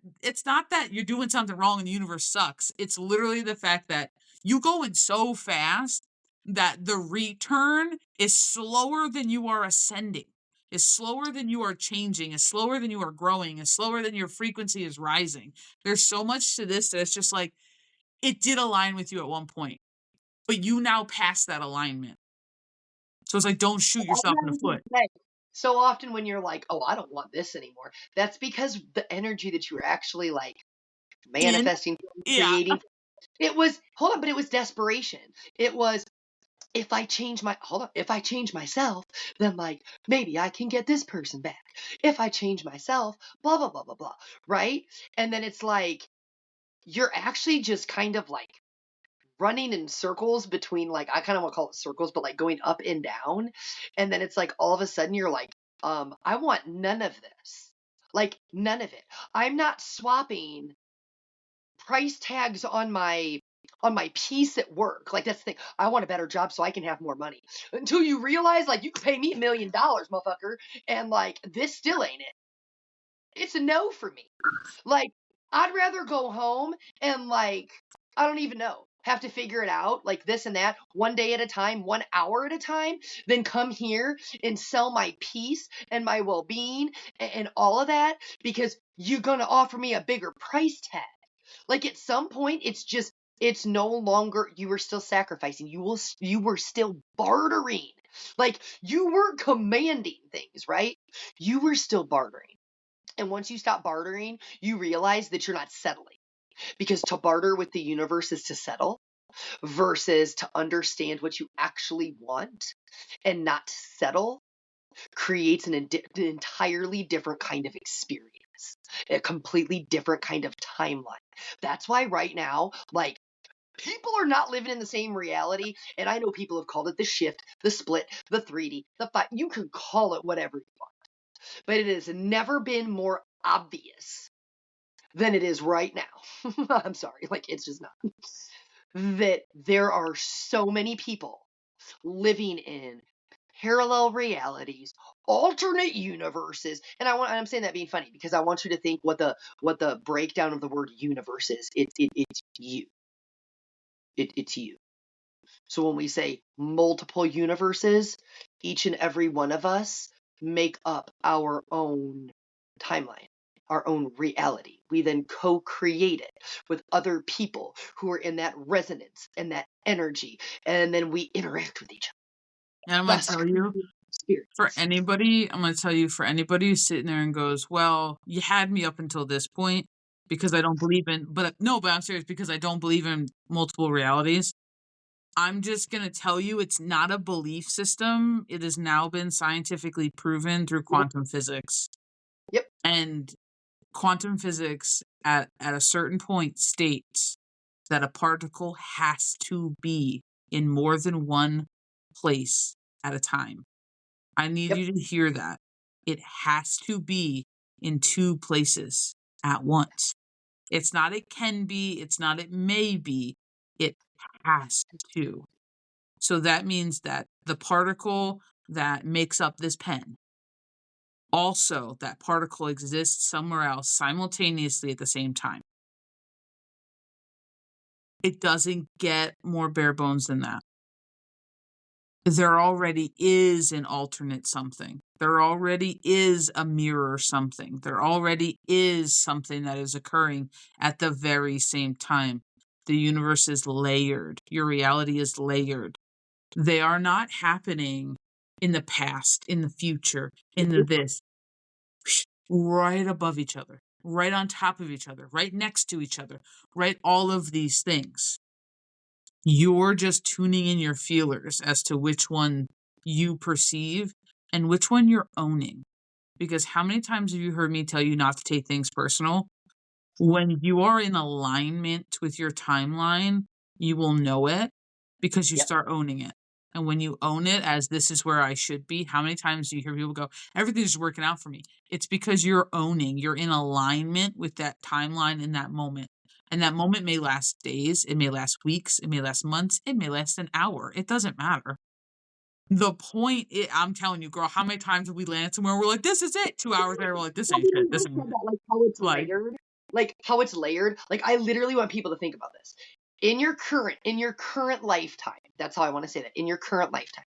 you're doing something wrong and the universe sucks. It's literally the fact that you going so fast that the return is slower than you are ascending, is slower than you are changing, is slower than you are growing, is slower than your frequency is rising. There's so much to this that it's just like it did align with you at one point, but you now pass that alignment. So it's like don't shoot yourself in the foot. So often when you're like, oh, I don't want this anymore, that's because the energy that you were actually like In manifesting, yeah. creating, it was, hold on, but it was desperation. It was, if I change if I change myself, then like maybe I can get this person back. If I change myself, blah, blah, blah, blah, blah. Right. And then it's like, you're actually just kind of like running in circles between like, I kind of want to call it circles, but like going up and down. And then it's like all of a sudden you're like, I want none of this. Like none of it. I'm not swapping price tags on my piece at work. Like that's the thing. I want a better job so I can have more money. Until you realize like you can pay me $1 million, motherfucker, and like this still ain't it. It's a no for me. Like I'd rather go home and like I don't even know, have to figure it out like this and that one day at a time, 1 hour at a time, than come here and sell my peace and my well-being and all of that because you're going to offer me a bigger price tag. Like at some point, it's no longer, you were still sacrificing. You were still bartering. Like you weren't commanding things, right? You were still bartering. And once you stop bartering, you realize that you're not settling because to barter with the universe is to settle versus to understand what you actually want and not settle creates an entirely different kind of experience, a completely different kind of timeline. That's why right now, like, people are not living in the same reality. And I know people have called it the shift, the split, the 3D, the 5. You can call it whatever you want, but it has never been more obvious than it is right now. I'm sorry, like, it's just not. That there are so many people living in parallel realities, alternate universes. And I'm saying that being funny because I want you to think what the breakdown of the word universe is. It's you. It's you. So when we say multiple universes, each and every one of us make up our own timeline, our own reality. We then co-create it with other people who are in that resonance and that energy, and then we interact with each And I'm other. going to Thus, tell you, for anybody who's sitting there and goes, well, you had me up until this point because I don't believe in, but no, but I'm serious because I don't believe in multiple realities. I'm just going to tell you it's not a belief system. It has now been scientifically proven through Yep. quantum physics. Yep. And quantum physics at a certain point states that a particle has to be in more than one place at a time. I need Yep. you to hear that. It has to be in two places at once. It's not it can be, it's not it may be, it has to. So that means that the particle that makes up this pen, also that particle exists somewhere else simultaneously at the same time. It doesn't get more bare bones than that. There already is an alternate something. There already is a mirror something. There already is something that is occurring at the very same time. The universe is layered. Your reality is layered. They are not happening in the past, in the future, in the this, right above each other, right on top of each other, right next to each other, right? All of these things. You're just tuning in your feelers as to which one you perceive and which one you're owning. Because how many times have you heard me tell you not to take things personal? When you are in alignment with your timeline, you will know it because you Yep. start owning it. And when you own it as this is where I should be, how many times do you hear people go, everything's working out for me? It's because you're owning, you're in alignment with that timeline in that moment. And that moment may last days, it may last weeks, it may last months, it may last an hour. It doesn't matter. The point I'm telling you, girl, how many times have we landed somewhere we're like, this is it. 2 hours later, we're like, this Have ain't you shit. ever This ain't said it. that, like how it's Like, layered? Like how it's layered? Like I literally want people to think about this. In your current lifetime, that's how I want to say that. In your current lifetime.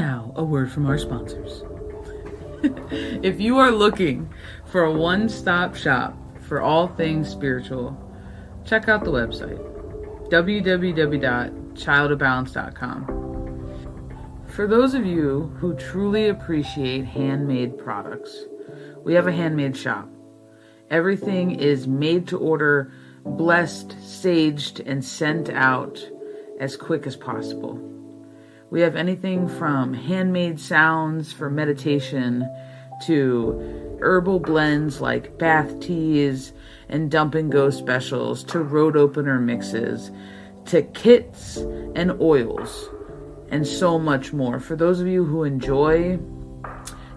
now, a word from our sponsors. If you are looking for a one-stop shop for all things spiritual, check out the website www.childofbalance.com. For those of you who truly appreciate handmade products, we have a handmade shop. Everything is made to order, blessed, saged, and sent out as quick as possible. We have anything from handmade sounds for meditation to herbal blends like bath teas and dump and go specials to road opener mixes to kits and oils and so much more. For those of you who enjoy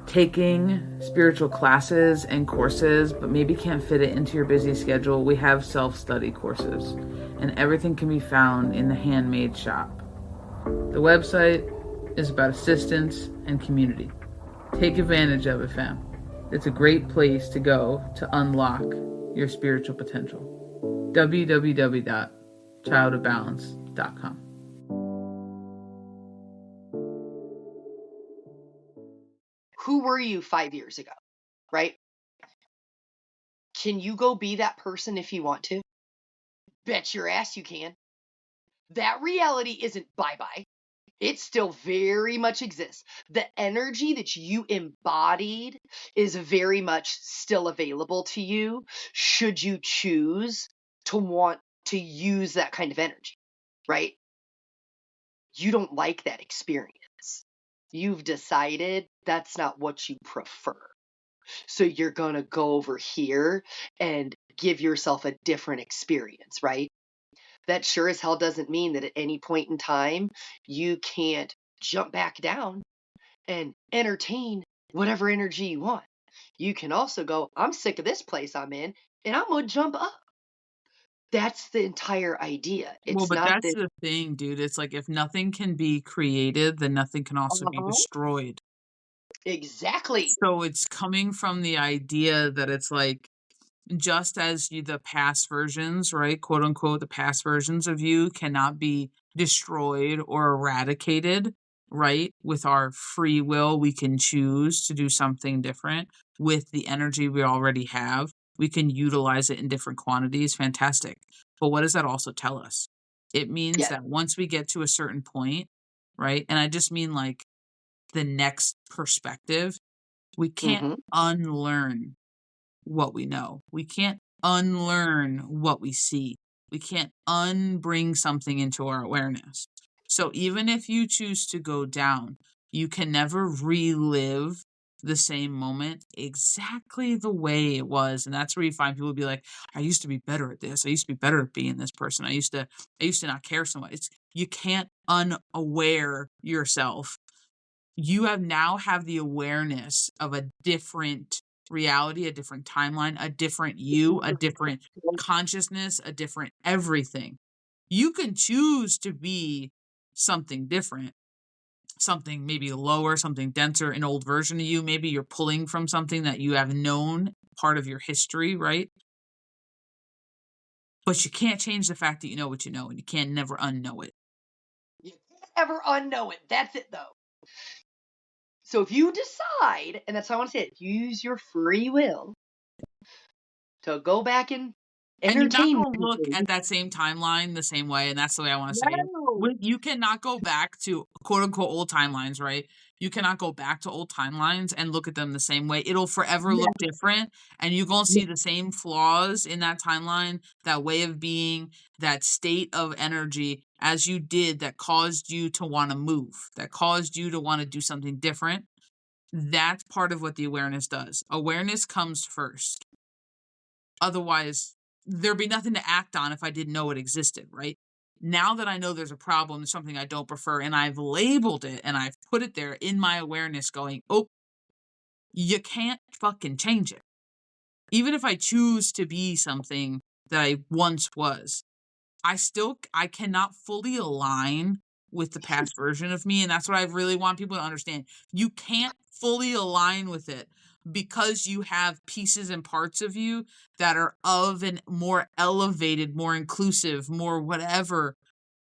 taking spiritual classes and courses but maybe can't fit it into your busy schedule, we have self-study courses and everything can be found in the handmade shop. The website is about assistance and community. Take advantage of it, fam. It's a great place to go to unlock your spiritual potential. www.childofbalance.com. Who were you 5 years ago? Right? Can you go be that person if you want to? Bet your ass you can. That reality isn't bye-bye. It still very much exists. The energy that you embodied is very much still available to you should you choose to want to use that kind of energy, right? You don't like that experience. You've decided that's not what you prefer. So you're going to go over here and give yourself a different experience, right? That sure as hell doesn't mean that at any point in time you can't jump back down and entertain whatever energy you want. You can also go, I'm sick of this place I'm in, and I'm going to jump up. That's the entire idea. Well, It's but not that's this. the thing, dude. It's like if nothing can be created, then nothing can also be Uh-huh. destroyed. Exactly. So it's coming from the idea that it's like, just as the past versions, right, quote unquote, the past versions of you cannot be destroyed or eradicated, right? With our free will, we can choose to do something different with the energy we already have. We can utilize it in different quantities. Fantastic. But what does that also tell us? It means Yeah. that once we get to a certain point, right? And I just mean like the next perspective, we can't Mm-hmm. unlearn what we know. We can't unlearn what we see. We can't unbring something into our awareness. So even if you choose to go down, you can never relive the same moment exactly the way it was. And that's where you find people be like, I used to be better at this. I used to be better at being this person. I used to not care so much. You can't unaware yourself. You have the awareness of a different reality, a different timeline, a different you, a different consciousness, a different everything. You can choose to be something different, something maybe lower, something denser, an old version of you. Maybe you're pulling from something that you have known, part of your history, right? But you can't change the fact that you know what you know, and you can't never unknow it. You can't ever unknow it. That's it, though. So if you decide, and that's how I want to say it, if you use your free will to go back and And you're not entertain gonna look things, at that same timeline the same way, and that's the way I wanna say it. no, When you cannot go back to quote unquote "old timelines," right? You cannot go back to old timelines and look at them the same way. It'll forever look never. different, and you're gonna see the same flaws in that timeline, that way of being, that state of energy as you did that caused you to wanna move, that caused you to wanna do something different. That's part of what the awareness does. Awareness comes first. Otherwise, there'd be nothing to act on if I didn't know it existed, right? Now that I know there's a problem, there's something I don't prefer, and I've labeled it and I've put it there in my awareness going, oh, you can't fucking change it. Even if I choose to be something that I once was, I cannot fully align with the past version of me, and that's what I really want people to understand. You can't fully align with it because you have pieces and parts of you that are of an more elevated, more inclusive, more whatever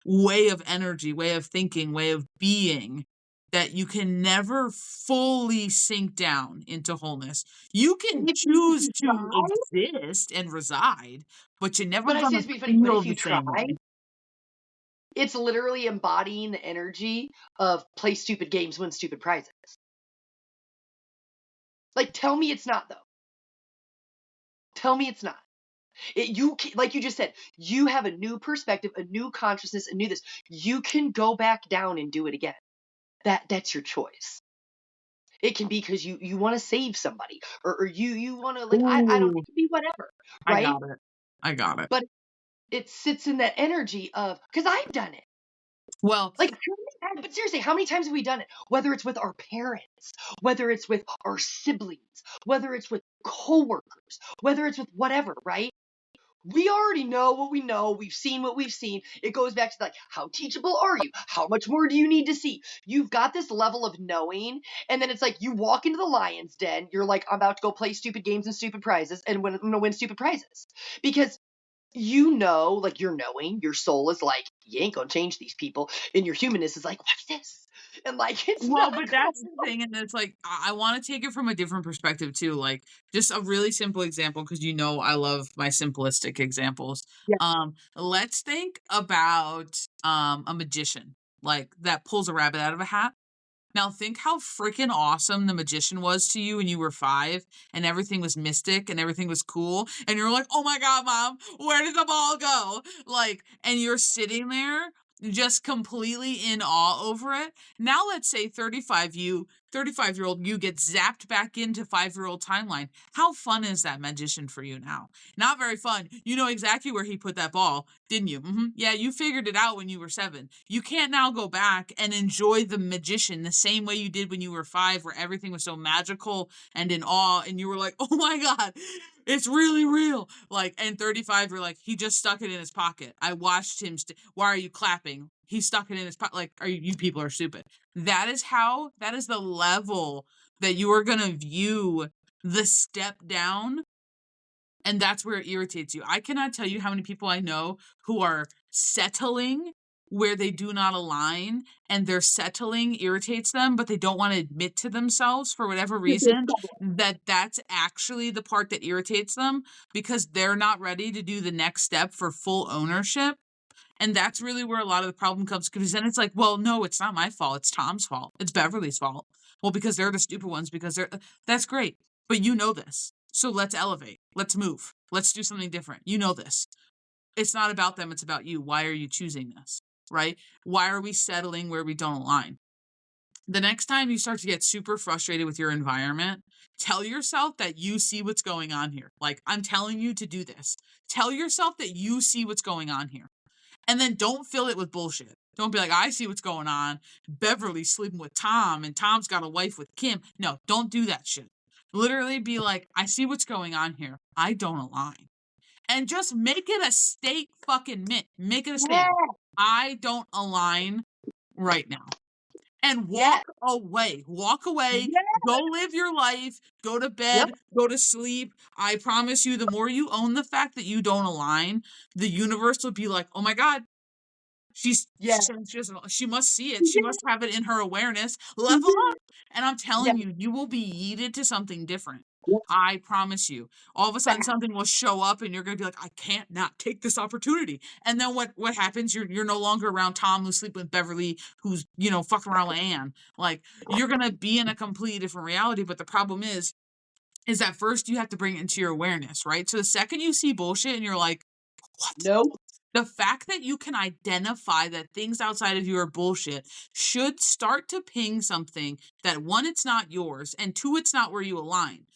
way of energy, way of thinking, way of being that you can never fully sink down into wholeness. You can If choose you to try, exist and reside, but you're never but I say gonna it's be funny, but feel if you the try, same way. it's literally embodying the energy of play stupid games, win stupid prizes. Like, tell me it's not, though. Tell me it's not. Like you just said, you have a new perspective, a new consciousness, a new this. You can go back down and do it again. That's your choice. It can be because you want to save somebody, or you want to, like, I don't. Ooh, It can be whatever, I right? got it. I got it. But it sits in that energy of, because I've done it. Well, Like, but seriously, how many times have we done it? Whether it's with our parents, whether it's with our siblings, whether it's with coworkers, whether it's with whatever, right? We already know what we know. We've seen what we've seen. It goes back to, like, how teachable are you? How much more do you need to see? You've got this level of knowing, and then it's like you walk into the lion's den. You're like, I'm about to go play stupid games and stupid prizes, and I'm gonna win stupid prizes because like, your knowing, your soul is like, you ain't gonna change these people, and your humanness is like, watch this, and like, it's well, not but gonna that's the thing, and it's like I wanna take it from a different perspective too, like, just a really simple example because I love my simplistic examples. Yeah. Let's think about, a magician, like, that pulls a rabbit out of a hat. Now think how freaking awesome the magician was to you when you were 5 and everything was mystic and everything was cool, and you're like, "Oh my god, mom, where did the ball go?" Like, and you're sitting there just completely in awe over it. Now let's say 35-year-old you get zapped back into 5-year-old timeline. How fun is that magician for you now? Not very fun. You know exactly where he put that ball, didn't you? Yeah, you figured it out when you were 7. You can't now go back and enjoy the magician the same way you did when you were 5, where everything was so magical and in awe, and you were like, "Oh my god, it's really real." Like, and 35, you're like, "He just stuck it in his pocket. I watched him. Why are you clapping? He stuck it in his pocket." Like, you people are stupid. That is the level that you are gonna view the step down, and that's where it irritates you. I cannot tell you how many people I know who are settling where they do not align, and their settling irritates them, but they don't want to admit to themselves for whatever reason that that's actually the part that irritates them because they're not ready to do the next step for full ownership. And that's really where a lot of the problem comes because then it's like, well, no, it's not my fault. It's Tom's fault. It's Beverly's fault. Well, because they're the stupid ones, because that's great. But you know this. So let's elevate. Let's move. Let's do something different. You know this. It's not about them. It's about you. Why are you choosing this? Right? Why are we settling where we don't align? The next time you start to get super frustrated with your environment, tell yourself that you see what's going on here. Like, I'm telling you to do this. Tell yourself that you see what's going on here. And then don't fill it with bullshit. Don't be like, I see what's going on. Beverly's sleeping with Tom and Tom's got a wife with Kim. No, don't do that shit. Literally be like, I see what's going on here. I don't align. And just make it a state fucking mint. Make it a Yeah. statement. I don't align right now. And Yeah. walk away. Walk away. Yeah. Go live your life. Go to Yep. bed. Go to sleep. I promise you, the more you own the fact that you don't align, the universe will be like, oh my God, Yeah. she must see it. She must have it in her awareness. Level up. And I'm Yeah. telling you, you will be yeeted to something different. Yep. I promise you. All of a sudden something will show up and you're gonna be like, I can't not take this opportunity. And then what happens? You're no longer around Tom who's sleeping with Beverly, who's, fucking around with Anne. Like, you're gonna be in a completely different reality. But the problem is that first you have to bring it into your awareness, right? So the second you see bullshit and you're like, what? Nope. The fact that you can identify that things outside of you are bullshit should start to ping something that, one, it's not yours, and two, it's not where you align.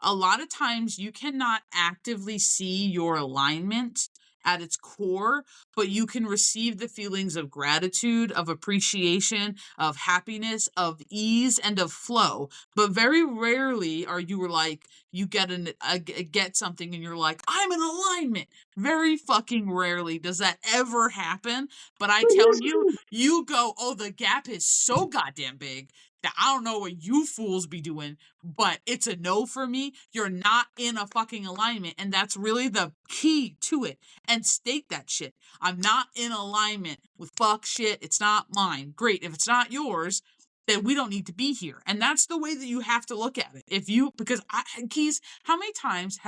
A lot of times you cannot actively see your alignment at its core, but you can receive the feelings of gratitude, of appreciation, of happiness, of ease, and of flow. But very rarely are you like, you get something and you're like, I'm in alignment. Very fucking rarely does that ever happen. But I tell you, you go, oh, the gap is so goddamn big that I don't know what you fools be doing, but it's a no for me. You're not in a fucking alignment. And that's really the key to it. And state that shit. I'm not in alignment with fuck shit. It's not mine. Great. If it's not yours, then we don't need to be here. And that's the way that you have to look at it. Because Keys, how many times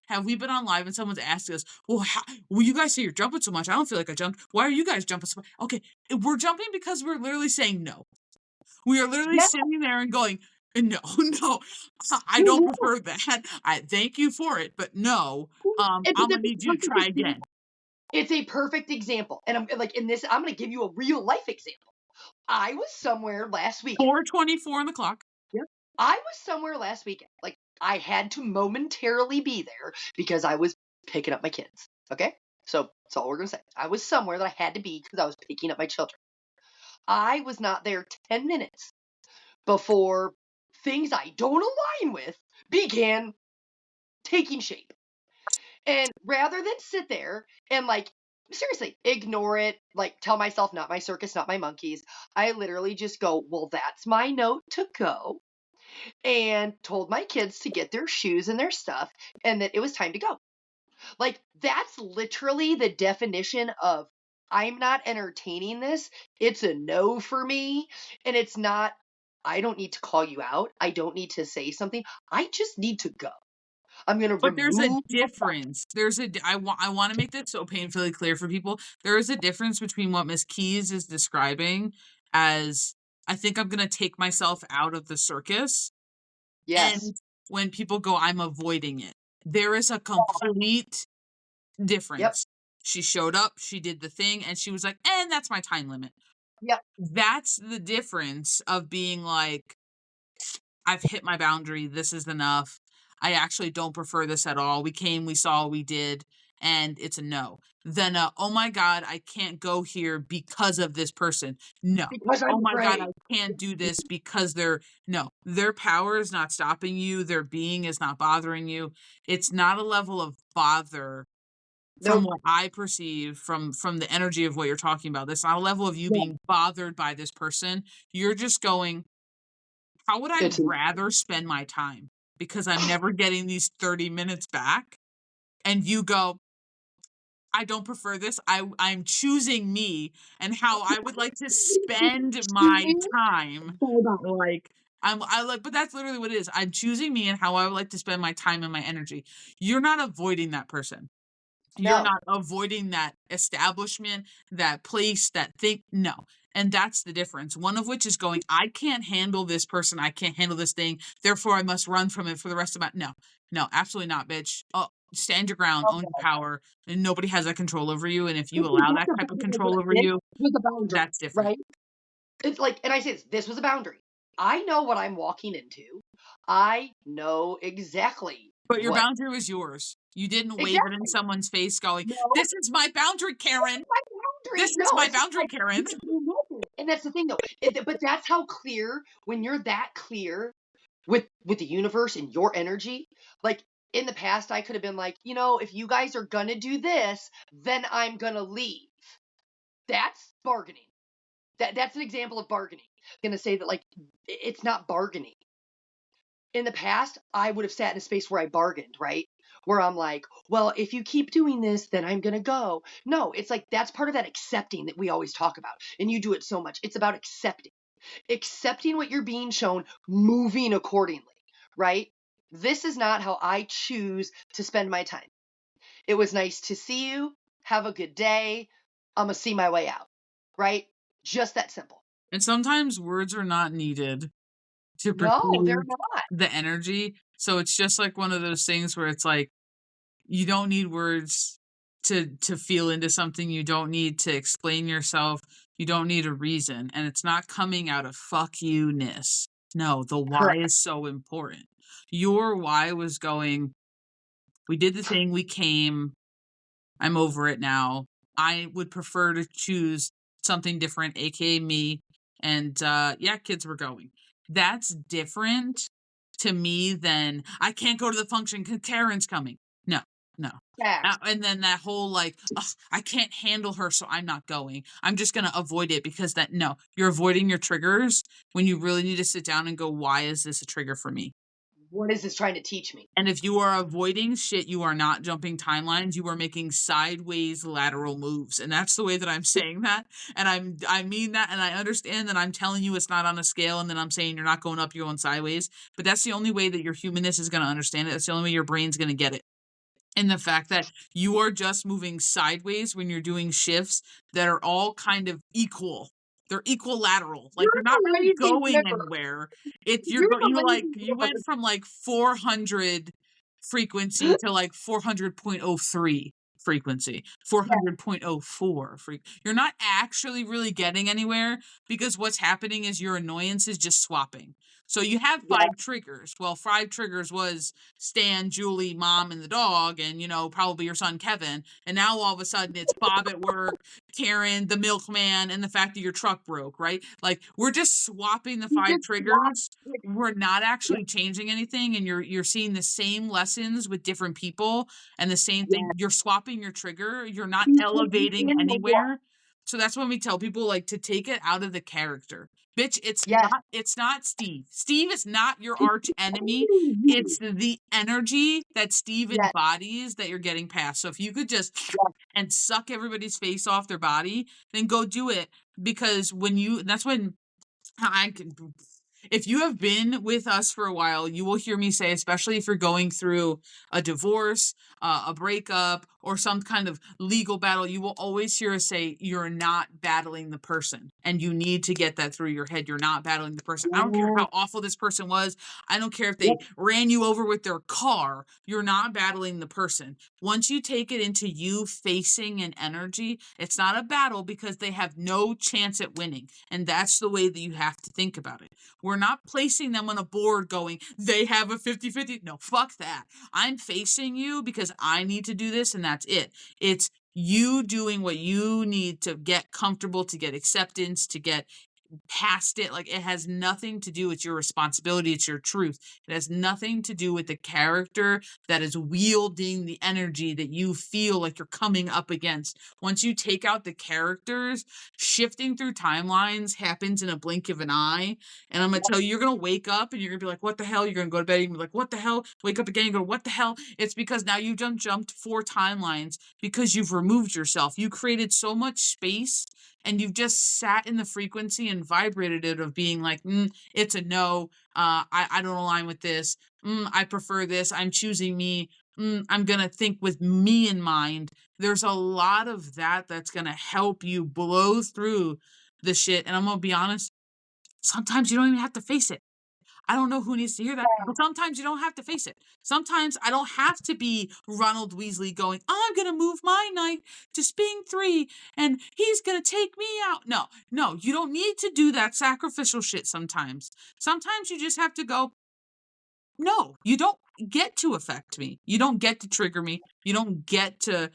have we been on live and someone's asked us, well, you guys say you're jumping so much. I don't feel like I jumped. Why are you guys jumping so much? Okay, we're jumping because we're literally saying no. We are literally Yeah. sitting there and going, no, no, I don't prefer that. I thank you for it, but no, I'm gonna need you to try again. It's a perfect example. And I'm like, in this, I'm going to give you a real life example. I was somewhere last weekend. 4:24 on the clock. Yep. I was somewhere last weekend. Like, I had to momentarily be there because I was picking up my kids. Okay. So that's all we're going to say. I was somewhere that I had to be because I was picking up my children. I was not there 10 minutes before things I don't align with began taking shape. And rather than sit there and like, seriously, ignore it, like tell myself, not my circus, not my monkeys, I literally just go, well, that's my note to go. And told my kids to get their shoes and their stuff and that it was time to go. Like, that's literally the definition of I'm not entertaining this. It's a no for me. And it's not, I don't need to call you out. I don't need to say something. I just need to go. I'm going to But there's a remove. difference. I want to make this so painfully clear for people. There is a difference between what Miss Keys is describing as, I think I'm going to take myself out of the circus, Yes. and when people go, I'm avoiding it. There is a complete Yep. difference. She showed up, she did the thing, and she was like, and that's my time limit. Yep. That's the difference of being like, I've hit my boundary. This is enough. I actually don't prefer this at all. We came, we saw, we did, and it's a no. Then, oh my God, I can't go here because of this person. No. Because Oh I'm my God, afraid. I can't do this because no, their power is not stopping you. Their being is not bothering you. It's not a level of bother from Nope. what I perceive from the energy of what you're talking about. That's not a level of you Yeah. being bothered by this person. You're just going, how would I It's rather spend my time? Because I'm never getting these 30 minutes back. And you go, I don't prefer this. I'm choosing me and how I would like to spend my time. Hold on. Like, but that's literally what it is. I'm choosing me and how I would like to spend my time and my energy. You're not avoiding that person. You're No. not avoiding that establishment, that place, that thing. No. And that's the difference. One of which is going, I can't handle this person. I can't handle this thing. Therefore, I must run from it for the rest of my. No, absolutely not, bitch. Oh, stand your ground, own your power, and nobody has that control over you. And if you allow that type of control over you, Was a boundary, that's different. right? It's like, and I say this was a boundary. I know what I'm walking into. I know exactly But your what boundary was yours. You didn't wave it in exactly. someone's face going, No, "This is my boundary, Karen. my This boundary. is No, my it's just boundary, like Karen." you know it. And that's the thing though. But that's how clear when you're that clear with the universe and your energy. Like in the past, I could have been like, if you guys are gonna do this, then I'm gonna leave. That's bargaining. That's an example of bargaining. I'm gonna say that like it's not bargaining. In the past, I would have sat in a space where I bargained, right? Where I'm like, well, if you keep doing this, then I'm going to go. No, it's like that's part of that accepting that we always talk about. And you do it so much. It's about accepting what you're being shown, moving accordingly, right? This is not how I choose to spend my time. It was nice to see you. Have a good day. I'm going to see my way out, right? Just that simple. And sometimes words are not needed to No, they're perceive not. the energy. So it's just like one of those things where it's like you don't need words to feel into something. You don't need to explain yourself. You don't need a reason. And it's not coming out of fuck you-ness. No, the why Correct. is so important. Your why was going, we did the thing, we came, I'm over it now. I would prefer to choose something different, aka me. And yeah, kids were going. That's different to me than I can't go to the function because Karen's coming. No, no. Facts. And then that whole like, "Ugh, I can't handle her, so I'm not going. I'm just gonna avoid it because that no, you're avoiding your triggers when you really need to sit down and go, why is this a trigger for me? What is this trying to teach me? And if you are avoiding shit, you are not jumping timelines, you are making sideways lateral moves, and that's the way that I'm saying that, and I mean that, and I understand that I'm telling you it's not on a scale, and then I'm saying you're not going up, you're going sideways, but that's the only way that your humanness is gonna understand it, that's the only way your brain's gonna get it. And the fact that you are just moving sideways when you're doing shifts that are all kind of equal. They're equilateral. Like You're you're an not really amazing going giver. anywhere. It's You're an you amazing went from like 400 frequency giver. to like 400.03 frequency, Yeah, 400.04 you're not actually really getting anywhere because what's happening is your annoyance is just swapping. So you have yeah. 5 triggers. Well, 5 triggers was Stan, Julie, mom, and the dog, and probably your son Kevin. And now all of a sudden it's Bob at work, Karen, the milkman, and the fact that your truck broke, right? Like we're just swapping the You five just swap. triggers. We're not Yeah, actually changing anything, and you're seeing the same lessons with different people and the same yeah. thing. You're swapping your trigger. You're not You put me elevating in the water. anywhere. So that's when we tell people like to take it out of the character. Bitch, Yes. it's not Steve. Steve is not your It's arch enemy. only you. It's the energy that Steve Yes, embodies that you're getting past. So if you could just yes, and suck everybody's face off their body, then go do it. Because that's when I can if you have been with us for a while, you will hear me say, especially if you're going through a divorce, a breakup, or some kind of legal battle, you will always hear us say, you're not battling the person. And you need to get that through your head. You're not battling the person. I don't care yes, how awful this person was. I don't care if they yes. ran you over with their car. You're not battling the person. Once you take it into you facing an energy, it's not a battle because they have no chance at winning. And that's the way that you have to think about it. We're not placing them on a board going, they have a 50-50. No, fuck that. I'm facing you because I need to do this and that's it. It's you doing what you need to get comfortable, to get acceptance, to get past it. Like it has nothing to do with your responsibility. It's your truth. It has nothing to do with the character that is wielding the energy that you feel like you're coming up against. Once you take out the characters, shifting through timelines happens in a blink of an eye. And I'm going to tell you, you're going to wake up and you're going to be like, what the hell? You're going to go to bed. You're going to be like, what the hell? Wake up again. You go, what the hell? It's because now you've jumped 4 timelines because you've removed yourself. You created so much space and you've just sat in the frequency and vibrated it of being like, it's a no, I don't align with this, I prefer this, I'm choosing me, I'm gonna think with me in mind. There's a lot of that that's gonna help you blow through the shit. And I'm gonna be honest, sometimes you don't even have to face it. I don't know who needs to hear that, but sometimes you don't have to face it. Sometimes I don't have to be Ronald Weasley going, I'm going to move my knight to spin 3 and he's going to take me out. No, you don't need to do that sacrificial shit sometimes. Sometimes you just have to go, no, you don't get to affect me. You don't get to trigger me. You don't get to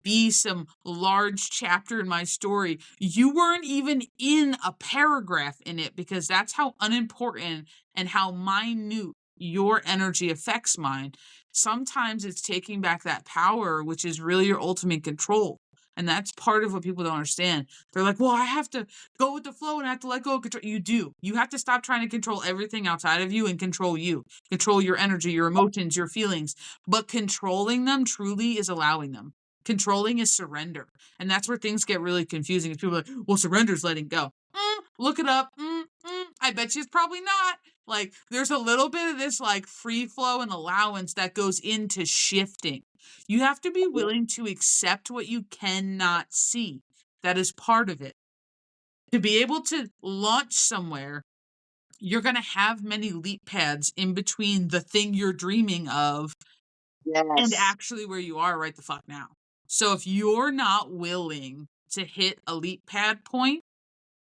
be some large chapter in my story. You weren't even in a paragraph in it, because that's how unimportant and how minute your energy affects mine. Sometimes it's taking back that power, which is really your ultimate control. And that's part of what people don't understand. They're like, well, I have to go with the flow and I have to let go of control. You do. You have to stop trying to control everything outside of you and control you. Control your energy, your emotions, your feelings. But controlling them truly is allowing them. Controlling is surrender. And that's where things get really confusing. People are like, well, surrender is letting go. Look it up. I bet you it's probably not. Like, there's a little bit of this like free flow and allowance that goes into shifting. You have to be willing to accept what you cannot see. That is part of it. To be able to launch somewhere, you're going to have many leap pads in between the thing you're dreaming of and actually where you are right the fuck now. So if you're not willing to hit a leap pad point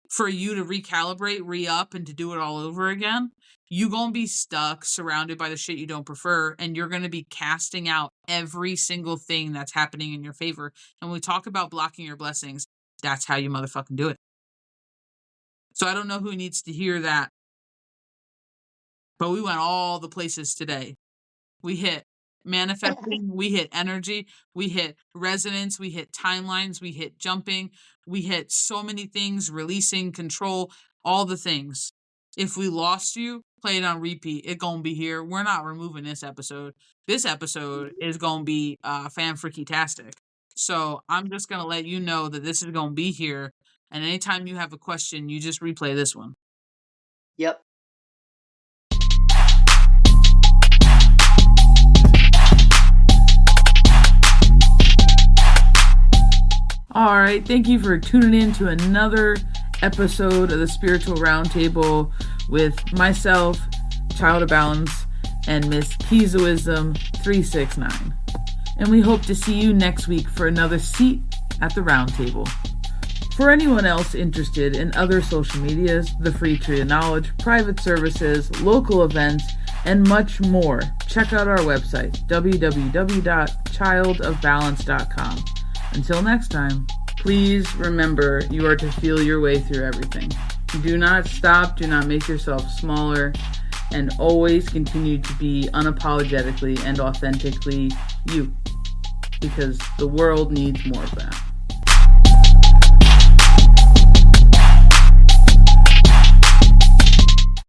for you to recalibrate, re-up, and to do it all over again, you're going to be stuck surrounded by the shit you don't prefer, and you're going to be casting out every single thing that's happening in your favor. And when we talk about blocking your blessings, that's how you motherfucking do it. So I don't know who needs to hear that, but we went all the places today. We hit manifesting, we hit energy, we hit resonance, we hit timelines, we hit jumping, we hit so many things, releasing, control, all the things. If we lost you, play it on repeat. It gonna be here. We're not removing this episode. This episode is gonna be fan-freaky-tastic. So I'm just gonna let you know that this is gonna be here. And anytime you have a question, you just replay this one. Yep. All right, thank you for tuning in to another episode of the Spiritual Roundtable with myself, Child of Balance, and Miss Keys of Wisdom 369. And we hope to see you next week for another seat at the roundtable. For anyone else interested in other social medias, the Free Tree of Knowledge, private services, local events, and much more, check out our website, www.childofbalance.com. Until next time, please remember you are to feel your way through everything. Do not stop, do not make yourself smaller, and always continue to be unapologetically and authentically you, because the world needs more of that.